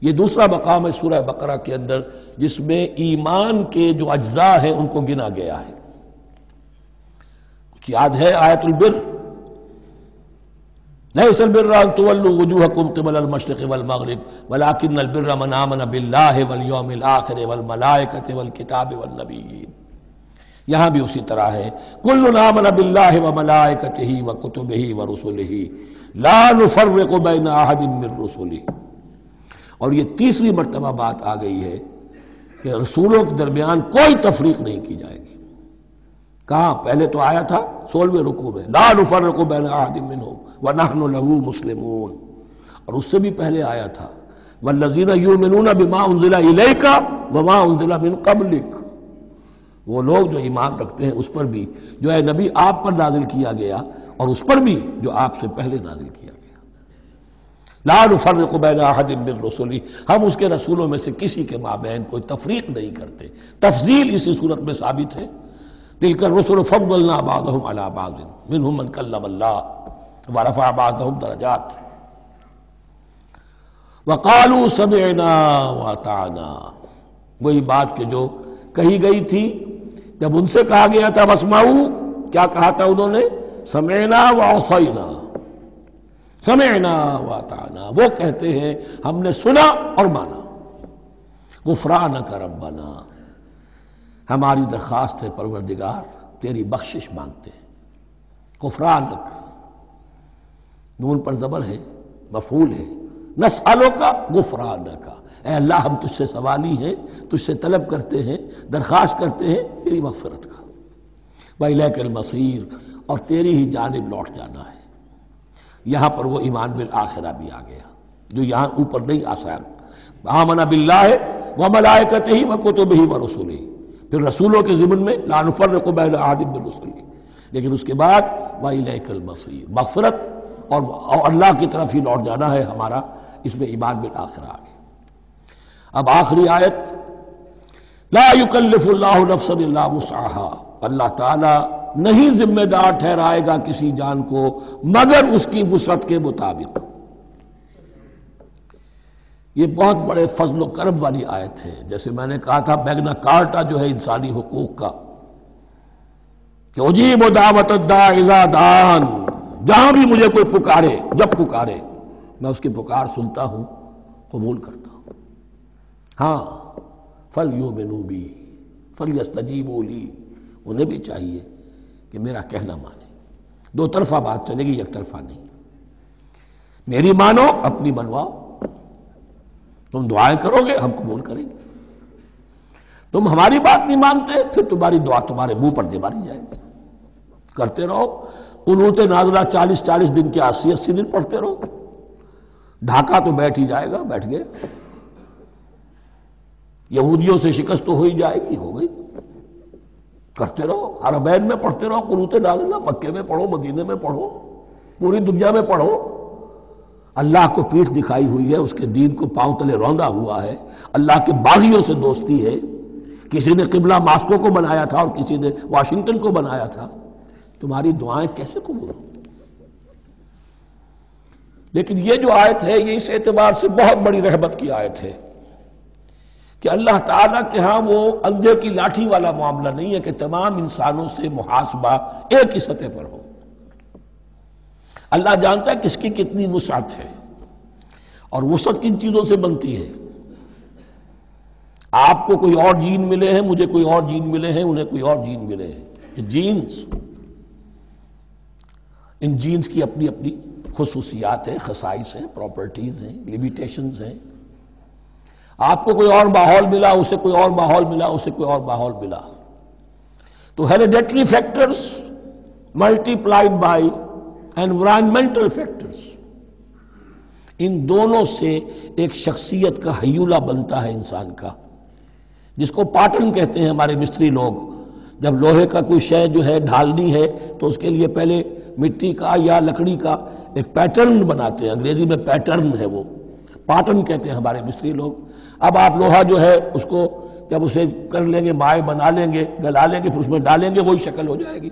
یہ دوسرا مقام ہے سورہ بقرہ کے اندر جس میں ایمان کے جو اجزاء ہیں ان کو گنا گیا ہے۔ یاد ہے آیت البر، لیس البر ان تولوا وجوہکم قبل المشرق والمغرب ولکن البر من آمن باللہ والیوم الآخر والملائکۃ والکتاب والنبیین۔ یہاں بھی اسی طرح ہے، کل آمن باللہ وملائکتہ وکتبہ ورسلہ لا نفرق بین احد من رسلہ۔ اور یہ تیسری مرتبہ بات آ گئی ہے کہ رسولوں کے درمیان کوئی تفریق نہیں کی جائے گی۔ کہاں؟ پہلے تو آیا تھا 16ویں رکوع میں، لا نفرق بین احد منہم ونحن له مسلمون، اور اس سے بھی پہلے آیا تھا والذین یؤمنون بما انزل الیک وما انزل من قبلک، وہ لوگ جو ایمان رکھتے ہیں اس پر بھی جو ہے نبی آپ پر نازل کیا گیا اور اس پر بھی جو آپ سے پہلے نازل کیا گیا۔ لا نفرق بین احد من رسلہ، ہم اس کے رسولوں میں سے کسی کے مابین کوئی تفریق نہیں کرتے۔ تفضیل اسی صورت میں ثابت ہے، تلک الرسل فضلنا بعضهم علی بعض منهم من کلم اللہ ورفع بعضهم درجات وقالوا سمعنا واطعنا، وہی بات کہ جو کہی گئی تھی جب ان سے کہا گیا تھا واسمعوا، کیا کہا تھا انہوں نے؟ سمعنا وعصینا، سمعنا واطعنا، وہ کہتے ہیں ہم نے سنا اور مانا۔ غفرانک ربنا، ہماری درخواست ہے پروردگار، تیری بخشش مانگتے ہیں۔ غفرانک، نون پر زبر ہے، مفعول ہے، نسألک غفرانک، اے اللہ ہم تجھ سے سوالی ہیں، تجھ سے طلب کرتے ہیں، درخواست کرتے ہیں تیری مغفرت کا، وَإِلَيْكَ الْمَصِيرُ، اور تیری ہی جانب لوٹ جانا ہے۔ یہاں پر وہ ایمان بالآخرہ بھی آ گیا جو یہاں اوپر نہیں آسان، آمن باللہ وملائکتہ وکتبہ ورسلہ، پھر رسولوں کے ضمن میں لا نفرق بین احد من رسلہ، لیکن اس کے بعد وَإِلَيْكَ الْمَصِيرُ، مغفرت اور اللہ کی طرف ہی لوٹ جانا ہے ہمارا، اس میں ایمان بالآخرہ آ گیا۔ اب آخری آیت، لا یکلف اللہ نفسا الا وسعها، اللہ تعالی نہیں ذمہ دار ٹھہرائے گا کسی جان کو مگر اس کی وسعت کے مطابق۔ یہ بہت بڑے فضل و کرم والی آیت ہے، جیسے میں نے کہا تھا میگنا کارٹا جو ہے انسانی حقوق کا، کہ اجیب دعوت الداع اذا دعان، جہاں بھی مجھے کوئی پکارے، جب پکارے میں اس کی پکار سنتا ہوں، قبول کرتا ہوں۔ ہاں فَلْيُؤْمِنُوا بِي فَلْيَسْتَجِيبُوا لِي، انہیں بھی چاہیے کہ میرا کہنا مانے، دو طرفہ بات چلے گی، یک طرفہ نہیں۔ میری مانو، اپنی منواؤ، تم دعائیں کرو گے ہم قبول کریں گے، تم ہماری بات نہیں مانتے پھر تمہاری دعا تمہارے منہ پر دے ماری جائے گی۔ کرتے رہو قنوت نازلہ 40 دن کے 80 دن پڑھتے رہو، ڈھاکہ تو بیٹھ ہی جائے گا، بیٹھ گئے۔ یہودیوں سے شکست تو ہو ہی جائے گی، ہو گئی۔ کرتے رہو، حرمین میں پڑھتے رہو قنوت نازلہ، مکے میں پڑھو، مدینے میں پڑھو، پوری دنیا میں پڑھو۔ اللہ کو پیٹھ دکھائی ہوئی ہے، اس کے دین کو پاؤں تلے روندا ہوا ہے، اللہ کے باغیوں سے دوستی ہے، کسی نے قبلہ ماسکو کو بنایا تھا اور کسی نے واشنگٹن کو بنایا تھا، تمہاری دعائیں کیسے قبول ہوں؟ لیکن یہ جو آیت ہے یہ اس اعتبار سے بہت بڑی رحمت کی آیت ہے کہ اللہ تعالیٰ کے ہاں وہ اندھے کی لاٹھی والا معاملہ نہیں ہے کہ تمام انسانوں سے محاسبہ ایک ہی سطح پر ہو۔ اللہ جانتا ہے کس کی کتنی وسعت ہے، اور وسعت کن چیزوں سے بنتی ہے۔ آپ کو کوئی اور جین ملے ہیں، مجھے کوئی اور جین ملے ہیں، انہیں کوئی اور جین ملے ہیں، یہ جینز، ان جینز کی اپنی اپنی خصوصیات ہیں، خصائص ہیں، پراپرٹیز ہیں، لیمیٹیشنز ہیں۔ آپ کو کوئی اور ماحول ملا، اسے کوئی اور ماحول ملا، اسے کوئی اور ماحول ملا، تو hereditary factors multiplied by environmental factors, ان دونوں سے ایک شخصیت کا ہیولہ بنتا ہے انسان کا، جس کو پیٹرن کہتے ہیں ہمارے مستری لوگ۔ جب لوہے کا کوئی شے جو ہے ڈھالنی ہے تو اس کے لیے پہلے مٹی کا یا لکڑی کا ایک پیٹرن بناتے ہیں، انگریزی میں پیٹرن ہے، وہ پیٹرن کہتے ہیں ہمارے مستری لوگ۔ اب آپ لوہا جو ہے اس کو جب اسے کر لیں گے، مائع بنا لیں گے، گلا لیں گے، پھر اس میں ڈالیں گے، وہی شکل ہو جائے گی۔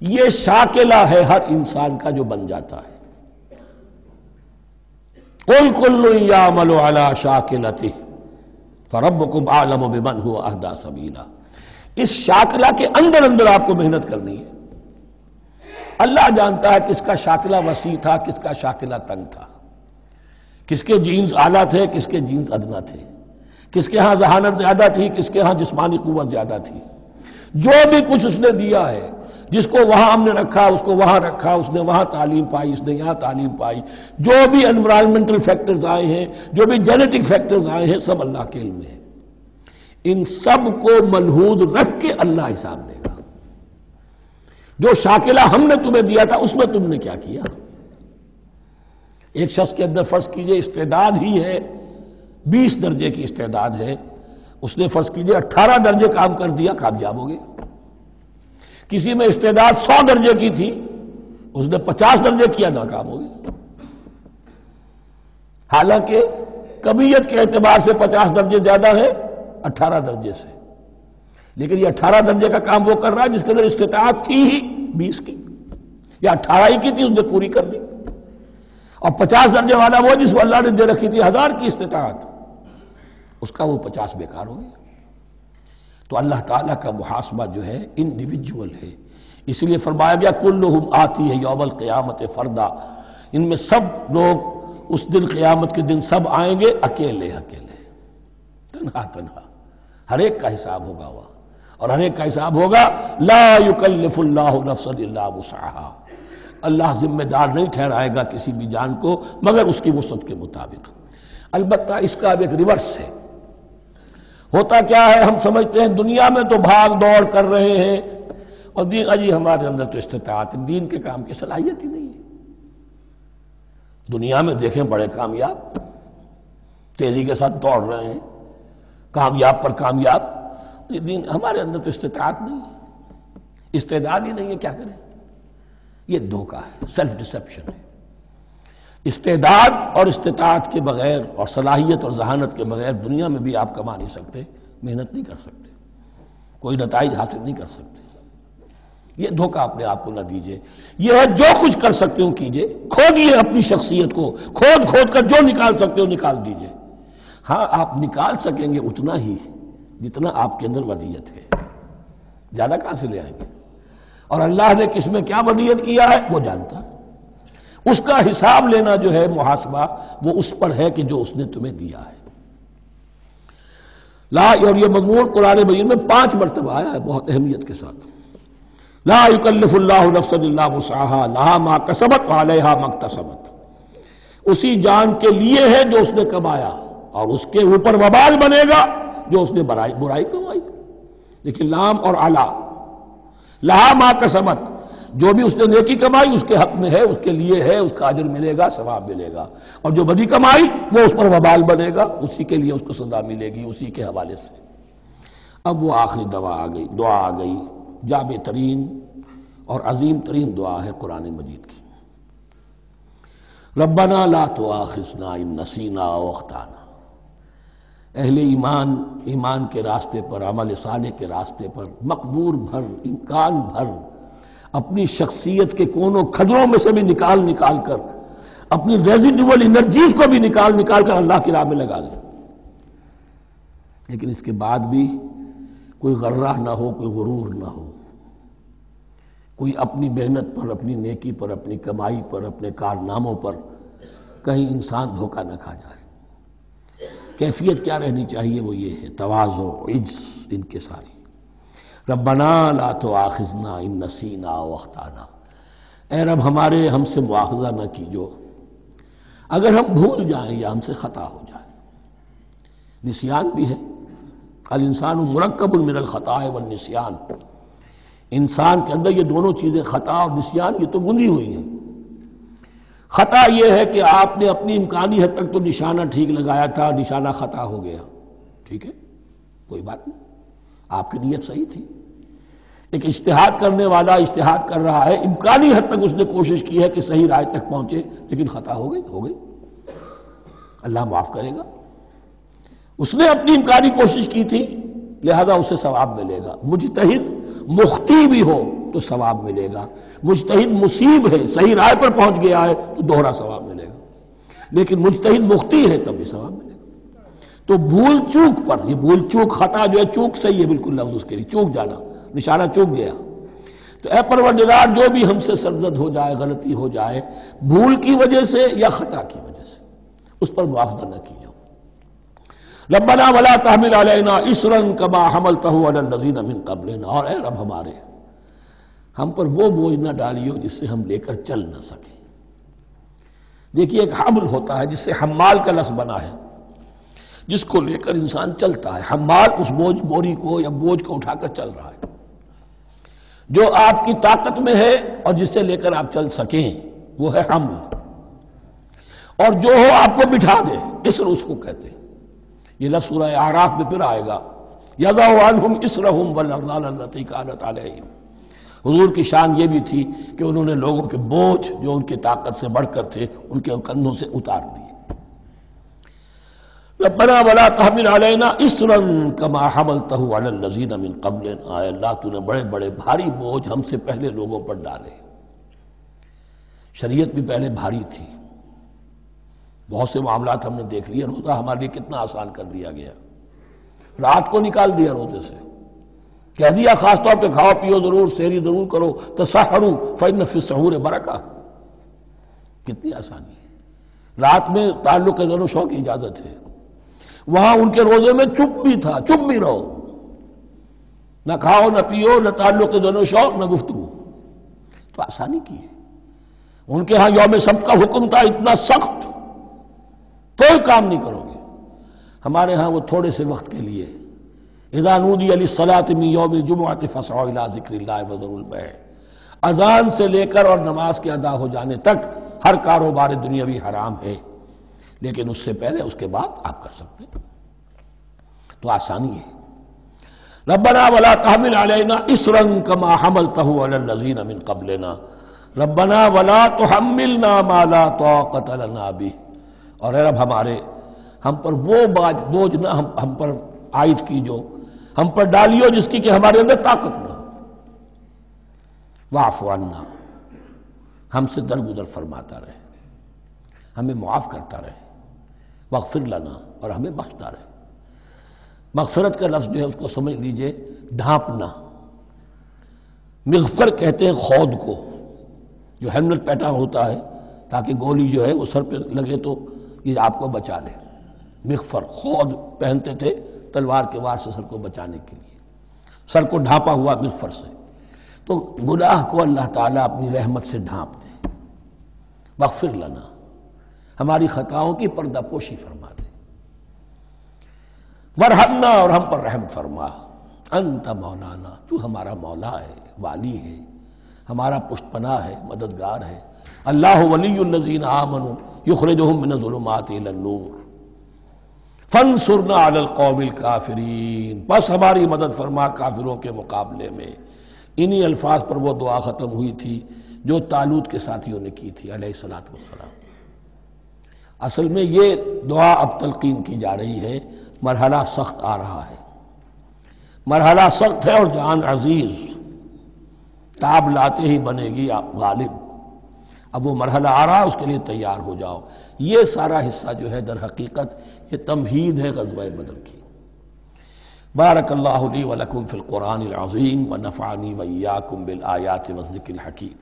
یہ شاکلہ ہے ہر انسان کا جو بن جاتا ہے۔ قُلْ كُلٌّ يَعْمَلُ عَلَى شَاكِلَتِهِ فَرَبُّكُمْ أَعْلَمُ بِمَنْ هُوَ أَهْدَىٰ سَبِيلًا، اس شاکلہ کے اندر اندر آپ کو محنت کرنی ہے۔ اللہ جانتا ہے کس کا شاکلہ وسیع تھا، کس کا شاکلہ تنگ تھا، کس کے جینز اعلیٰ تھے، کس کے جینز ادنا تھے، کس کے ہاں ذہانت زیادہ تھی، کس کے ہاں جسمانی قوت زیادہ تھی۔ جو بھی کچھ اس نے دیا ہے، جس کو وہاں ہم نے رکھا اس کو وہاں رکھا، اس نے وہاں تعلیم پائی، اس نے یہاں تعلیم پائی، جو بھی انوائرمنٹل فیکٹرز آئے ہیں، جو بھی جینیٹک فیکٹرز آئے ہیں، سب اللہ کے علم میں ہے۔ ان سب کو ملحوظ رکھ کے اللہ حساب لے گا۔ جو شاکلہ ہم نے تمہیں دیا تھا اس میں تم نے کیا کیا؟ ایک شخص کے اندر فرض کیجئے استعداد ہی ہے 20 درجے کی استعداد ہے، اس نے فرض کیجئے 18 درجے کام کر دیا، کامیاب ہو گیا۔ کسی میں استعداد 100 درجے کی تھی، اس نے 50 درجے کیا، ناکام ہو گیا۔ حالانکہ کمیت کے اعتبار سے 50 درجے زیادہ ہے 18 درجے سے، لیکن یہ 18 درجے کا کام وہ کر رہا ہے جس کے اندر استطاعت تھی ہی 20 کی، یا 18 ہی کی تھی، اس نے پوری کر دی۔ اور 50 درجے والا وہ جس کو اللہ نے دے رکھی تھی 1000 کی استطاعت، اس کا وہ 50 بیکار ہو گیا۔ تو اللہ تعالیٰ کا محاسبہ جو ہے انڈیویجول ہے، اس لیے فرمایا گیا کلہم آتی ہے یوم القیامت فردا، ان میں سب لوگ اس دن قیامت کے دن سب آئیں گے اکیلے اکیلے، تنہا تنہا، ہر ایک کا حساب ہوگا وہاں، اور ہر ایک کا حساب ہوگا لا یکلف اللہ نفسا الا وسعها، اللہ ذمہ دار نہیں ٹھہرائے گا کسی بھی جان کو مگر اس کی وسعت کے مطابق۔ البتہ اس کا اب ایک ریورس ہے۔ ہوتا کیا ہے، ہم سمجھتے ہیں دنیا میں تو بھاگ دوڑ کر رہے ہیں اور دین اجی ہمارے اندر تو استطاعت ہے، دین کے کام کی صلاحیت ہی نہیں ہے۔ دنیا میں دیکھیں بڑے کامیاب تیزی کے ساتھ دوڑ رہے ہیں، کامیاب پر کامیاب، دین ہمارے اندر تو استطاعت نہیں ہے، استعداد ہی نہیں ہے، کیا کریں؟ یہ دھوکہ ہے، سیلف ڈسیپشن ہے۔ استعداد اور استطاعت کے بغیر اور صلاحیت اور ذہانت کے بغیر دنیا میں بھی آپ کما نہیں سکتے، محنت نہیں کر سکتے، کوئی نتائج حاصل نہیں کر سکتے۔ یہ دھوکہ اپنے آپ کو نہ دیجئے، یہ ہے جو کچھ کر سکتے ہو کیجئے، کھودیے اپنی شخصیت کو، کھود کھود کر جو نکال سکتے ہو نکال دیجئے۔ ہاں آپ نکال سکیں گے اتنا ہی جتنا آپ کے اندر ودیت ہے، زیادہ کہاں سے لے آئیں گے؟ اور اللہ نے کس میں کیا ودیت کیا ہے وہ جانتا ہے، اس کا حساب لینا جو ہے محاسبہ وہ اس پر ہے کہ جو اس نے تمہیں دیا ہے۔ لا، اور یہ مضمون قرآن مجید میں 5 مرتبہ آیا ہے بہت اہمیت کے ساتھ۔ لا یکلف اللہ نفسا الا وسعها لها ما کسبت وعلیہا ما اکتسبت، اسی جان کے لیے ہے جو اس نے کمایا اور اس کے اوپر وبال بنے گا جو اس نے برائی کمائی۔ لیکن لام اور علا، لہا ما کسبت، جو بھی اس نے نیکی کمائی اس کے حق میں ہے، اس کے لیے ہے، اس کا اجر ملے گا، ثواب ملے گا، اور جو بدی کمائی وہ اس پر وبال بنے گا، اسی کے لیے اس کو سزا ملے گی، اسی کے حوالے سے۔ اب وہ آخری دعا آ گئی، جامع ترین اور عظیم ترین دعا ہے قرآن مجید کی۔ ربنا لا تؤاخذنا ان نسینا او اخطانا۔ اہل ایمان کے راستے پر، عمل صالح کے راستے پر مقدور بھر، امکان بھر اپنی شخصیت کے کونوں کھدروں میں سے بھی نکال کر، اپنی ریزیڈول انرجیز کو بھی نکال کر اللہ کی راہ میں لگا دیں، لیکن اس کے بعد بھی کوئی غرہ نہ ہو، کوئی غرور نہ ہو، کوئی اپنی محنت پر، اپنی نیکی پر، اپنی کمائی پر، اپنے کارناموں پر کہیں انسان دھوکہ نہ کھا جائے۔ کیفیت کیا رہنی چاہیے؟ وہ یہ ہے تواضع، عجز، انکساری۔ ربنا لا تؤاخذنا ان نسینا او اخطانا، اے رب ہم سے مواخذہ نہ کیجو اگر ہم بھول جائیں یا ہم سے خطا ہو جائے۔ نسیان بھی ہے، الانسان مرکب من الخطاء والنسیان، انسان کے اندر یہ دونوں چیزیں، خطا اور نسیان، یہ تو گندھی ہوئی ہیں۔ خطا یہ ہے کہ آپ نے اپنی امکانی حد تک تو نشانہ ٹھیک لگایا تھا، نشانہ خطا ہو گیا، ٹھیک ہے، کوئی بات نہیں، آپ کی نیت صحیح تھی۔ ایک اجتہاد کرنے والا اجتہاد کر رہا ہے، امکانی حد تک اس نے کوشش کی ہے کہ صحیح رائے تک پہنچے، لیکن خطا ہو گئی، اللہ معاف کرے گا۔ اس نے اپنی امکانی کوشش کی تھی، لہذا اسے ثواب ملے گا۔ مجتہد مخطی بھی ہو تو ثواب ملے گا، مجتہد مصیب ہے، صحیح رائے پر پہنچ گیا ہے تو دوہرا ثواب ملے گا، لیکن مجتہد مخطی ہے تب بھی ثواب ملے گا۔ تو بھول چوک پر، یہ بھول چوک، خطا جو ہے چوک صحیح ہے بالکل لفظ اس کے لیے، چوک جانا، نشانہ چوک گیا۔ تو اے پروردگار جو بھی ہم سے سرزد ہو جائے، غلطی ہو جائے، بھول کی وجہ سے یا خطا کی وجہ سے، اس پر مواخذہ نہ کیجو۔ ربنا ولا تحمل علینا اصرا کما حملتہ علی الذین من قبلنا، اور اے رب ہمارے، ہم پر وہ بوجھ نہ ڈالیو جس سے ہم لے کر چل نہ سکیں۔ دیکھیے ایک حمل ہوتا ہے جس سے حمال کا لفظ بنا ہے، جس کو لے کر انسان چلتا ہے۔ حمال اس بوری کو یا بوجھ کو اٹھا کر چل رہا ہے، جو آپ کی طاقت میں ہے اور جس سے لے کر آپ چل سکیں وہ ہے حمل، اور جو ہو آپ کو بٹھا دے، اسر اس کو کہتے ہیں۔ یہ لفظ سورہ اعراف میں پھر آئے گا، یضع عنہم اسرہم والاغلال التی کانت علیہم۔ حضور کی شان یہ بھی تھی کہ انہوں نے لوگوں کے بوجھ جو ان کی طاقت سے بڑھ کر تھے ان کے کندھوں سے اتار دیے۔ ربنا ولا تحمل علینا اصرا کما حملتہ علی الذین من قبلنا، اے اللہ تو نے بڑے بڑے بھاری بوجھ ہم سے پہلے لوگوں پر ڈالے۔ شریعت بھی پہلے بھاری تھی، بہت سے معاملات ہم نے دیکھ لیے، روزہ ہمارے لیے کتنا آسان کر دیا گیا، رات کو نکال دیا روزے سے، کہہ دیا خاص طور پہ کھاؤ پیو ضرور، سحری ضرور کرو، تسحروا فإن فی السحور برکہ، کتنی آسانی ہے۔ رات میں تعلق زن و شو کی اجازت ہے، وہاں ان کے روزے میں چپ بھی تھا، چپ بھی رہو، نہ کھاؤ نہ پیو، نہ تعلق زن و شو، نہ گفتگو، تو آسانی کی ہے۔ ان کے ہاں یوم سبت کا حکم تھا اتنا سخت، کوئی کام نہیں کرو گے۔ ہمارے ہاں وہ تھوڑے سے وقت کے لیے، اذا نودی للصلاۃ من یوم الجمعۃ فاسعوا الی ذکر اللہ وذروا البیع، اذان سے لے کر اور نماز کے ادا ہو جانے تک ہر کاروبار دنیاوی حرام ہے، لیکن اس سے پہلے اس کے بعد آپ کر سکتے ہیں، تو آسانی ہے۔ ربنا ولا تحمل علینا اصرا کما حملته علی الذین من قبلنا ربنا ولا تحملنا ما لا طاقت لنا به، اور اے رب ہمارے، ہم پر وہ بوجھ نہ ہم پر عائد کی جو ہم پر ڈالیو جس کی کہ ہمارے اندر طاقت نہ ہو، واعف عنا، ہم سے درگزر فرماتا رہے، ہمیں معاف کرتا رہے، واغفر لنا، اور ہمیں بخشتا رہے۔ مغفرت کا لفظ جو ہے اس کو سمجھ لیجئے ڈھانپنا، مغفر کہتے ہیں خود کو، جو ہیلمٹ پہنا ہوتا ہے تاکہ گولی جو ہے وہ سر پہ لگے تو یہ آپ کو بچا لے، مغفر خود پہنتے تھے تلوار کے وار سے سر کو بچانے کے لیے، سر کو ڈھانپا ہوا مغفر سے، تو گناہ کو اللہ تعالیٰ اپنی رحمت سے ڈھانپ دے۔ واغفر لنا، ہماری خطاؤں کی پردہ پوشی فرما دے۔ ورحمنا، اور ہم پر رحم فرما۔ انت مولانا، تو ہمارا مولا ہے، والی ہے، ہمارا پشت پناہ ہے، مددگار ہے۔ اللہ ولی الذین آمنوا یخرجہم من الظلمات الی النور فانصرنا علی القوم الکافرین، بس ہماری مدد فرما کافروں کے مقابلے میں۔ انہی الفاظ پر وہ دعا ختم ہوئی تھی جو طالوت کے ساتھیوں نے کی تھی علیہ الصلوۃ والسلام۔ اصل میں یہ دعا اب تلقین کی جا رہی ہے، مرحلہ سخت آ رہا ہے، مرحلہ سخت ہے اور جان عزیز، تاب لاتے ہی بنے گی غالب۔ اب وہ مرحلہ آ رہا ہے، اس کے لیے تیار ہو جاؤ۔ یہ سارا حصہ جو ہے در حقیقت یہ تمہید ہے غزوہ بدر کی۔ بارک اللہ لی ولکم فی القرآن العظیم ونفعنی وإیاکم بالآیات والذکر الحکیم۔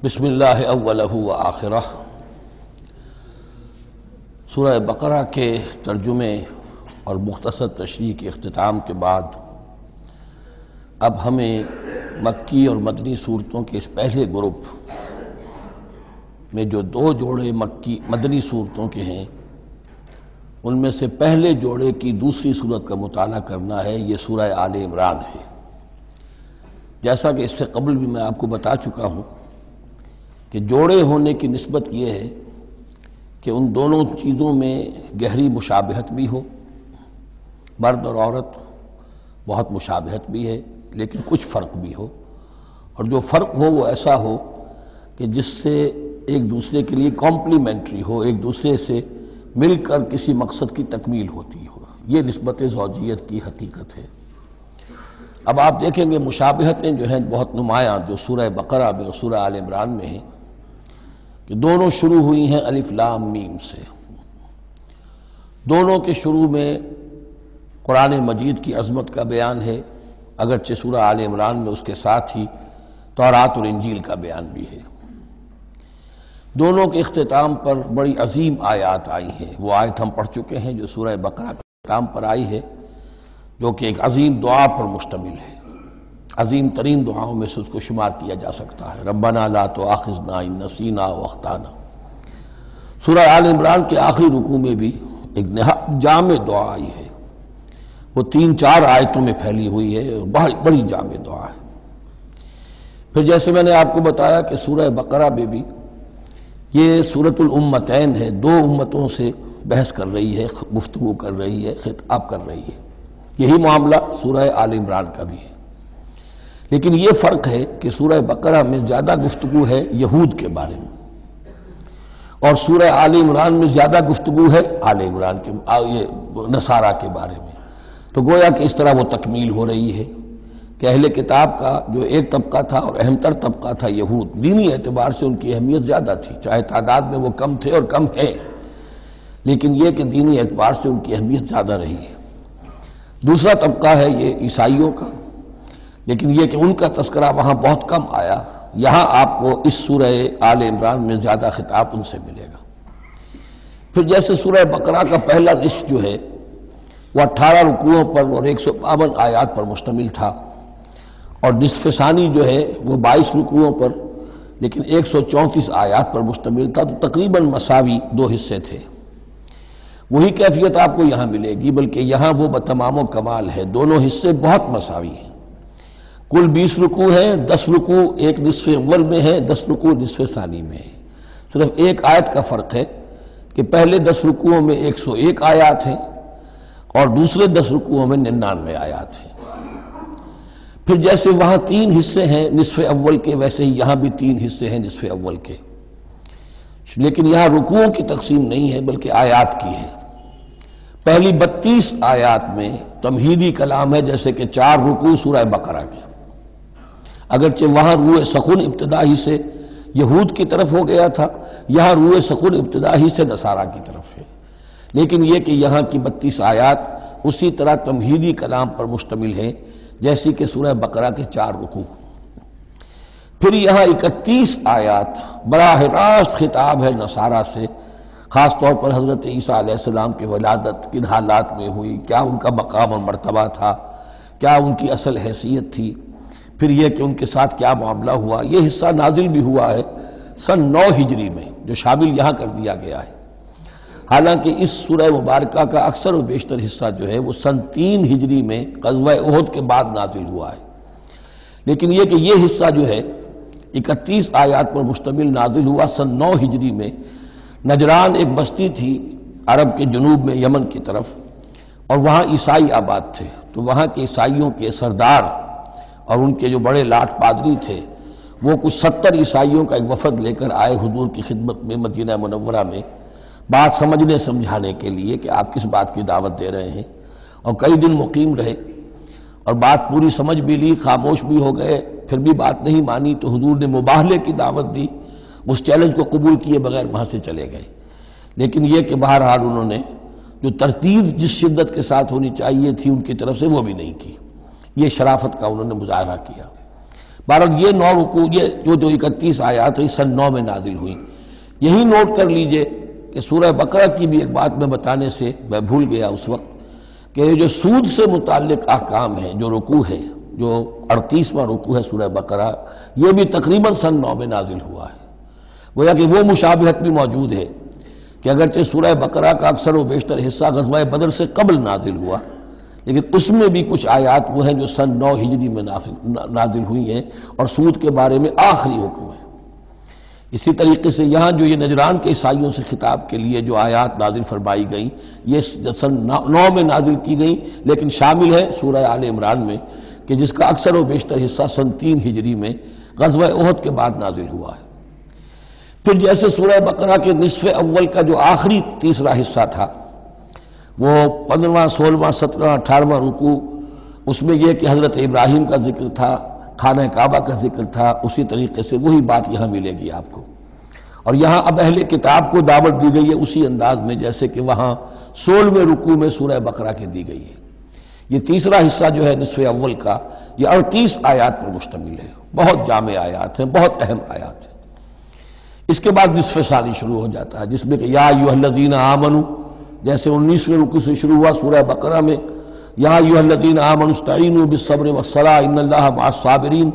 بسم اللہ اولہ و آخرہ۔ سورہ بقرہ کے ترجمے اور مختصر تشریح کے اختتام کے بعد اب ہمیں مکی اور مدنی صورتوں کے اس پہلے گروپ میں جو دو جوڑے مدنی صورتوں کے ہیں، ان میں سے پہلے جوڑے کی دوسری صورت کا مطالعہ کرنا ہے۔ یہ سورہ آل عمران ہے۔ جیسا کہ اس سے قبل بھی میں آپ کو بتا چکا ہوں کہ جوڑے ہونے کی نسبت یہ ہے کہ ان دونوں چیزوں میں گہری مشابہت بھی ہو، مرد اور عورت بہت مشابہت بھی ہے لیکن کچھ فرق بھی ہو، اور جو فرق ہو وہ ایسا ہو کہ جس سے ایک دوسرے کے لیے کمپلیمنٹری ہو، ایک دوسرے سے مل کر کسی مقصد کی تکمیل ہوتی ہو۔ یہ نسبت زوجیت کی حقیقت ہے۔ اب آپ دیکھیں گے مشابہتیں جو ہیں بہت نمایاں جو سورہ بقرہ میں اور سورہ آل عمران میں ہیں، کہ دونوں شروع ہوئی ہیں الف لام میم سے۔ دونوں کے شروع میں قرآن مجید کی عظمت کا بیان ہے، اگرچہ سورہ آل عمران میں اس کے ساتھ ہی تورات اور انجیل کا بیان بھی ہے۔ دونوں کے اختتام پر بڑی عظیم آیات آئی ہیں۔ وہ آیت ہم پڑھ چکے ہیں جو سورہ بقرہ کے اختتام پر آئی ہے، جو کہ ایک عظیم دعا پر مشتمل ہے، عظیم ترین دعاؤں میں سے اس کو شمار کیا جا سکتا ہے۔ ربنا لا تؤاخذنا ان نسینا واخطانا۔ سورہ آل عمران کے آخری رکوع میں بھی ایک نہایت جامع دعا آئی ہے، وہ 3-4 آیتوں میں پھیلی ہوئی ہے، بڑی جامع دعا ہے۔ پھر جیسے میں نے آپ کو بتایا کہ سورہ بقرہ میں بھی یہ سورۃ الامتین ہے، دو امتوں سے بحث کر رہی ہے، گفتگو کر رہی ہے، خطاب کر رہی ہے۔ یہی معاملہ سورہ آل عمران کا بھی ہے، لیکن یہ فرق ہے کہ سورہ بقرہ میں زیادہ گفتگو ہے یہود کے بارے میں، اور سورہ آل عمران میں زیادہ گفتگو ہے آل عمران کے نصارہ کے بارے میں۔ تو گویا کہ اس طرح وہ تکمیل ہو رہی ہے کہ اہل کتاب کا جو ایک طبقہ تھا اور اہم تر طبقہ تھا یہود، دینی اعتبار سے ان کی اہمیت زیادہ تھی، چاہے تعداد میں وہ کم تھے اور کم ہے، لیکن یہ کہ دینی اعتبار سے ان کی اہمیت زیادہ رہی ہے۔ دوسرا طبقہ ہے یہ عیسائیوں کا، لیکن یہ کہ ان کا تذکرہ وہاں بہت کم آیا، یہاں آپ کو اس سورہ آل عمران میں زیادہ خطاب ان سے ملے گا۔ پھر جیسے سورہ بقرہ کا پہلا نصف جو ہے وہ 18 رکوعوں پر اور 152 آیات پر مشتمل تھا، اور نصف ثانی جو ہے وہ 22 رکوعوں پر لیکن 134 آیات پر مشتمل تھا، تو تقریباً مساوی دو حصے تھے۔ وہی کیفیت آپ کو یہاں ملے گی، بلکہ یہاں وہ بتمام و کمال ہے، دونوں حصے بہت مساوی ہیں۔ کل 20 رکوع ہیں، 10 رکوع ایک نصف اول میں ہے، 10 رکوع نصف ثانی میں ہے۔ صرف ایک آیت کا فرق ہے کہ پہلے 10 رکوعوں میں 101 آیات ہیں اور دوسرے 10 رکوعوں میں 99 آیات ہیں۔ پھر جیسے وہاں 3 حصے ہیں نصف اول کے، ویسے ہی یہاں بھی 3 حصے ہیں نصف اول کے، لیکن یہاں رکوعوں کی تقسیم نہیں ہے بلکہ آیات کی ہے۔ پہلی 32 آیات میں تمہیدی کلام ہے، جیسے کہ 4 رکوع سورہ بقرہ کے، اگرچہ وہاں روح سخن ابتدا ہی سے یہود کی طرف ہو گیا تھا، یہاں روح سخن ابتدا ہی سے نصارہ کی طرف ہے، لیکن یہ کہ یہاں کی 32 آیات اسی طرح تمہیدی کلام پر مشتمل ہے جیسی کہ سورہ بقرہ کے 4 رکوع۔ پھر یہاں 31 آیات براہ راست خطاب ہے نصارہ سے، خاص طور پر حضرت عیسیٰ علیہ السلام کی ولادت کن حالات میں ہوئی، کیا ان کا مقام اور مرتبہ تھا، کیا ان کی اصل حیثیت تھی، پھر یہ کہ ان کے ساتھ کیا معاملہ ہوا۔ یہ حصہ نازل بھی ہوا ہے سن 9 ہجری میں، جو شامل یہاں کر دیا گیا ہے، حالانکہ اس سورہ مبارکہ کا اکثر و بیشتر حصہ جو ہے وہ سن 3 ہجری میں غزوہ احد کے بعد نازل ہوا ہے، لیکن یہ کہ یہ حصہ جو ہے 31 آیات پر مشتمل نازل ہوا سن 9 ہجری میں۔ نجران ایک بستی تھی عرب کے جنوب میں یمن کی طرف، اور وہاں عیسائی آباد تھے، تو وہاں کے عیسائیوں کے سردار اور ان کے جو بڑے لاٹ پادری تھے وہ کچھ 70 عیسائیوں کا ایک وفد لے کر آئے حضور کی خدمت میں مدینہ منورہ میں، بات سمجھنے سمجھانے کے لیے کہ آپ کس بات کی دعوت دے رہے ہیں، اور کئی دن مقیم رہے اور بات پوری سمجھ بھی لی، خاموش بھی ہو گئے، پھر بھی بات نہیں مانی تو حضور نے مباہلے کی دعوت دی، اس چیلنج کو قبول کیے بغیر وہاں سے چلے گئے۔ لیکن یہ کہ بہرحال انہوں نے جو ترتیب جس شدت کے ساتھ ہونی چاہیے تھی ان کی طرف سے وہ بھی نہیں کی، یہ شرافت کا انہوں نے مظاہرہ کیا۔ بہرحال یہ 9 رکوع، یہ جو 31 آیات ہیں سن 9 میں نازل ہوئی۔ یہی نوٹ کر لیجئے کہ سورہ بقرہ کی بھی ایک بات میں بتانے سے میں بھول گیا اس وقت، کہ یہ جو سود سے متعلق احکام ہیں، جو رکوع ہے، جو 38واں رکوع ہے سورہ بقرہ، یہ بھی تقریباً سن 9 میں نازل ہوا ہے۔ گویا کہ وہ مشابہت بھی موجود ہے کہ اگرچہ سورہ بقرہ کا اکثر و بیشتر حصہ غزوہ بدر سے قبل نازل ہوا، لیکن اس میں بھی کچھ آیات وہ ہیں جو سن 9 ہجری میں نازل ہوئی ہیں، اور سود کے بارے میں آخری حکم ہے۔ اسی طریقے سے یہاں جو یہ نجران کے عیسائیوں سے خطاب کے لیے جو آیات نازل فرمائی گئیں، یہ سن 9 میں نازل کی گئیں، لیکن شامل ہے سورہ آل عمران میں، کہ جس کا اکثر و بیشتر حصہ سن 3 ہجری میں غزوہ احد کے بعد نازل ہوا ہے۔ پھر جیسے سورہ بقرہ کے نصف اول کا جو آخری تیسرا حصہ تھا، وہ 15واں 16واں 17واں 18واں رکوع، اس میں یہ کہ حضرت ابراہیم کا ذکر تھا، خانہ کعبہ کا ذکر تھا، اسی طریقے سے وہی بات یہاں ملے گی آپ کو۔ اور یہاں اب اہل کتاب کو دعوت دی گئی ہے اسی انداز میں جیسے کہ وہاں 16ویں رکوع میں سورہ بقرہ کے دی گئی ہے۔ یہ تیسرا حصہ جو ہے نصف اول کا، یہ 38 آیات پر مشتمل ہے، بہت جامع آیات ہیں، بہت اہم آیات ہیں۔ اس کے بعد نصف ثانی شروع ہو جاتا ہے، جس میں کہ یا ایھا الذین آمنوا، جیسے 19ویں رکوع سے شروع ہوا سورہ بقرہ میں، یا ایھا الذین آمنوا استعینوا بالصبر والصلاۃ ان اللہ مع الصابرین،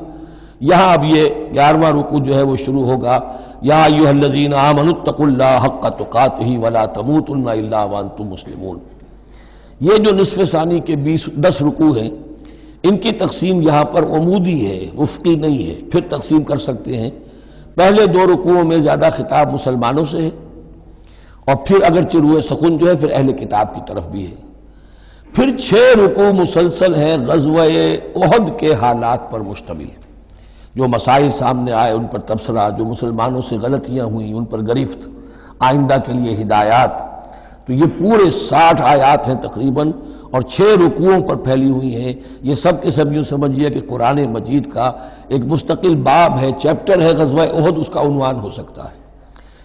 یہاں اب یہ 11واں رکوع جو ہے وہ شروع ہوگا، یا ایھا الذین آمنوا اتقوا اللہ حق تقاتہ ولا تموتن الا وانتم مسلمون۔ یہ جو نصف ثانی کے 10 رکوع ہیں، ان کی تقسیم یہاں پر عمودی ہے، افقی نہیں ہے۔ پھر تقسیم کر سکتے ہیں، پہلے 2 رکوعوں میں زیادہ خطاب مسلمانوں سے ہے، اور پھر اگرچہ روح سخن جو ہے پھر اہل کتاب کی طرف بھی ہے۔ پھر 6 رکوع مسلسل ہیں غزوہ احد کے حالات پر مشتمل، جو مسائل سامنے آئے ان پر تبصرہ، جو مسلمانوں سے غلطیاں ہوئیں ان پر گرفت، آئندہ کے لیے ہدایات۔ تو یہ پورے 60 آیات ہیں تقریباً، اور 6 رکوعوں پر پھیلی ہوئی ہیں۔ یہ سب کے سب یوں سمجھیے کہ قرآن مجید کا ایک مستقل باب ہے، چیپٹر ہے، غزوہ احد اس کا عنوان ہو سکتا ہے،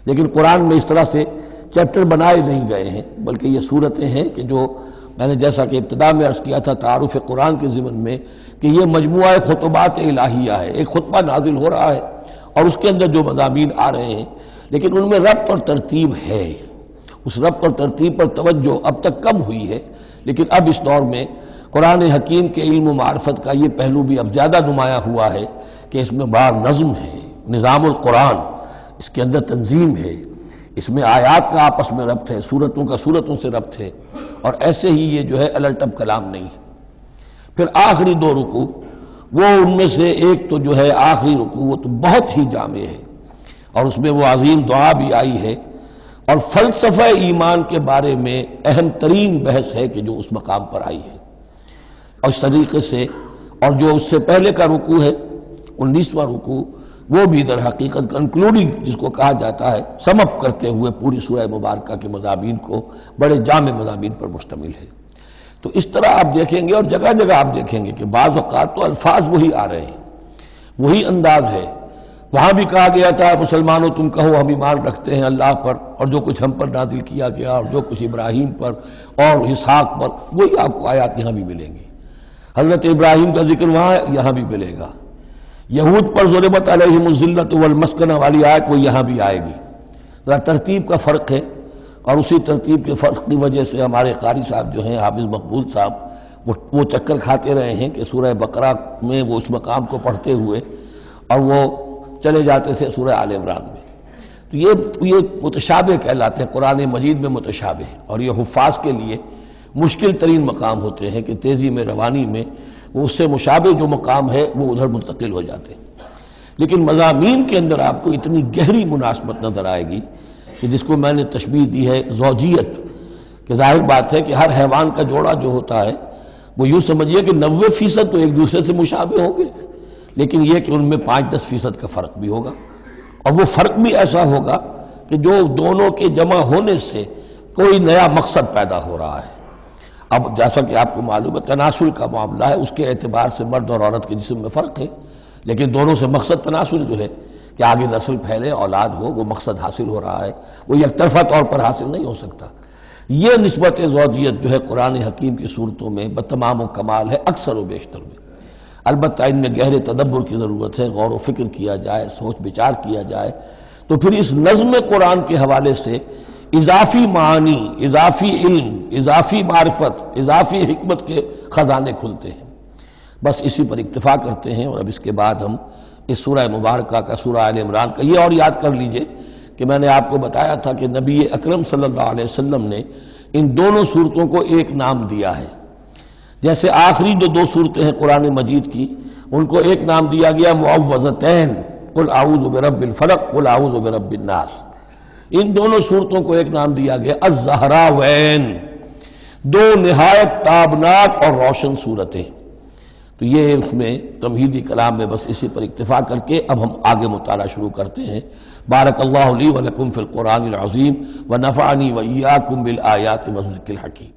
لیکن قرآن میں اس طرح سے چیپٹر بنائے نہیں گئے ہیں، بلکہ یہ صورتیں ہیں کہ جو میں نے جیسا کہ ابتدا میں عرض کیا تھا تعارف قرآن کے ضمن میں، کہ یہ مجموعہ خطبات الہیہ ہے، ایک خطبہ نازل ہو رہا ہے اور اس کے اندر جو مضامین آ رہے ہیں، لیکن ان میں ربط اور ترتیب ہے۔ اس ربط اور ترتیب پر توجہ اب تک کم ہوئی ہے، لیکن اب اس دور میں قرآن حکیم کے علم و معرفت کا یہ پہلو بھی اب زیادہ نمایاں ہوا ہے کہ اس میں بار نظم ہے، نظام القرآن، اس کے اندر تنظیم ہے، اس میں آیات کا آپس میں ربط ہے، سورتوں کا سورتوں سے ربط ہے، اور ایسے ہی یہ جو ہے الٹپ کلام نہیں ہے۔ پھر آخری دو رکوع، وہ ان میں سے ایک تو جو ہے آخری رکوع، وہ تو بہت ہی جامع ہے، اور اس میں وہ عظیم دعا بھی آئی ہے، اور فلسفہ ایمان کے بارے میں اہم ترین بحث ہے کہ جو اس مقام پر آئی ہے۔ اور اس طریقے سے، اور جو اس سے پہلے کا رکوع ہے 19واں رکوع، وہ بھی در حقیقت کنکلوڈنگ جس کو کہا جاتا ہے، سم اپ کرتے ہوئے پوری سورہ مبارکہ کے مضامین کو، بڑے جامع مضامین پر مشتمل ہے۔ تو اس طرح آپ دیکھیں گے، اور جگہ جگہ آپ دیکھیں گے کہ بعض اوقات تو الفاظ وہی آ رہے ہیں، وہی انداز ہے۔ وہاں بھی کہا گیا تھا مسلمانوں تم کہو ہم ایمان رکھتے ہیں اللہ پر اور جو کچھ ہم پر نازل کیا گیا اور جو کچھ ابراہیم پر اور اسحاق پر، وہی آپ کو آیات یہاں بھی ملیں گی۔ حضرت ابراہیم کا ذکر وہاں یہاں بھی ملے گا۔ یہود پر ضربت علیہم الذلۃ والمسکنہ والی آیت وہ یہاں بھی آئے گی۔ ذرا ترتیب کا فرق ہے، اور اسی ترتیب کے فرق کی وجہ سے ہمارے قاری صاحب جو ہیں حافظ مقبول صاحب وہ چکر کھاتے رہے ہیں کہ سورہ بقرہ میں وہ اس مقام کو پڑھتے ہوئے اور وہ چلے جاتے تھے سورہ آل عمران میں۔ تو یہ متشابہ کہلاتے ہیں، قرآن مجید میں متشابہ، اور یہ حفاظ کے لیے مشکل ترین مقام ہوتے ہیں کہ تیزی میں روانی میں وہ اس سے مشابہ جو مقام ہے وہ ادھر منتقل ہو جاتے ہیں۔ لیکن مضامین کے اندر آپ کو اتنی گہری مناسبت نظر آئے گی کہ جس کو میں نے تشبیہ دی ہے زوجیت، کہ ظاہر بات ہے کہ ہر حیوان کا جوڑا جو ہوتا ہے وہ یوں سمجھیے کہ 90% تو ایک دوسرے سے مشابہ ہوں گے، لیکن یہ کہ ان میں 5-10% کا فرق بھی ہوگا، اور وہ فرق بھی ایسا ہوگا کہ جو دونوں کے جمع ہونے سے کوئی نیا مقصد پیدا ہو رہا ہے۔ اب جیسا کہ آپ کو معلوم ہے تناسل کا معاملہ ہے، اس کے اعتبار سے مرد اور عورت کے جسم میں فرق ہے، لیکن دونوں سے مقصد تناسل جو ہے کہ آگے نسل پھیلے، اولاد ہو، وہ مقصد حاصل ہو رہا ہے، وہ یک طرفہ طور پر حاصل نہیں ہو سکتا۔ یہ نسبت زوجیت جو ہے قرآن حکیم کی صورتوں میں بتمام و کمال ہے، اکثر و بیشتر میں۔ البتہ ان میں گہرے تدبر کی ضرورت ہے، غور و فکر کیا جائے، سوچ بچار کیا جائے، تو پھر اس نظم قرآن کے حوالے سے اضافی معانی، اضافی علم، اضافی معرفت، اضافی حکمت کے خزانے کھلتے ہیں۔ بس اسی پر اکتفا کرتے ہیں، اور اب اس کے بعد ہم اس سورہ مبارکہ کا، سورہ آل عمران کا، یہ اور یاد کر لیجئے کہ میں نے آپ کو بتایا تھا کہ نبی اکرم صلی اللہ علیہ وسلم نے ان دونوں صورتوں کو ایک نام دیا ہے۔ جیسے آخری جو 2 صورتیں ہیں قرآن مجید کی، ان کو ایک نام دیا گیا معوذتین، قل اعوذ برب الفلق، قل اعوذ برب الناس۔ ان دونوں صورتوں کو ایک نام دیا گیا الزہراوین، 2 نہایت تابناک اور روشن صورتیں۔ تو یہ اس میں تمہیدی کلام میں بس اسی پر اکتفا کر کے اب ہم آگے مطالعہ شروع کرتے ہیں۔ بارک اللہ لی و لکم فی القرآن العظیم و نفعنی و ایاکم بالآیات والذکر الحکیم۔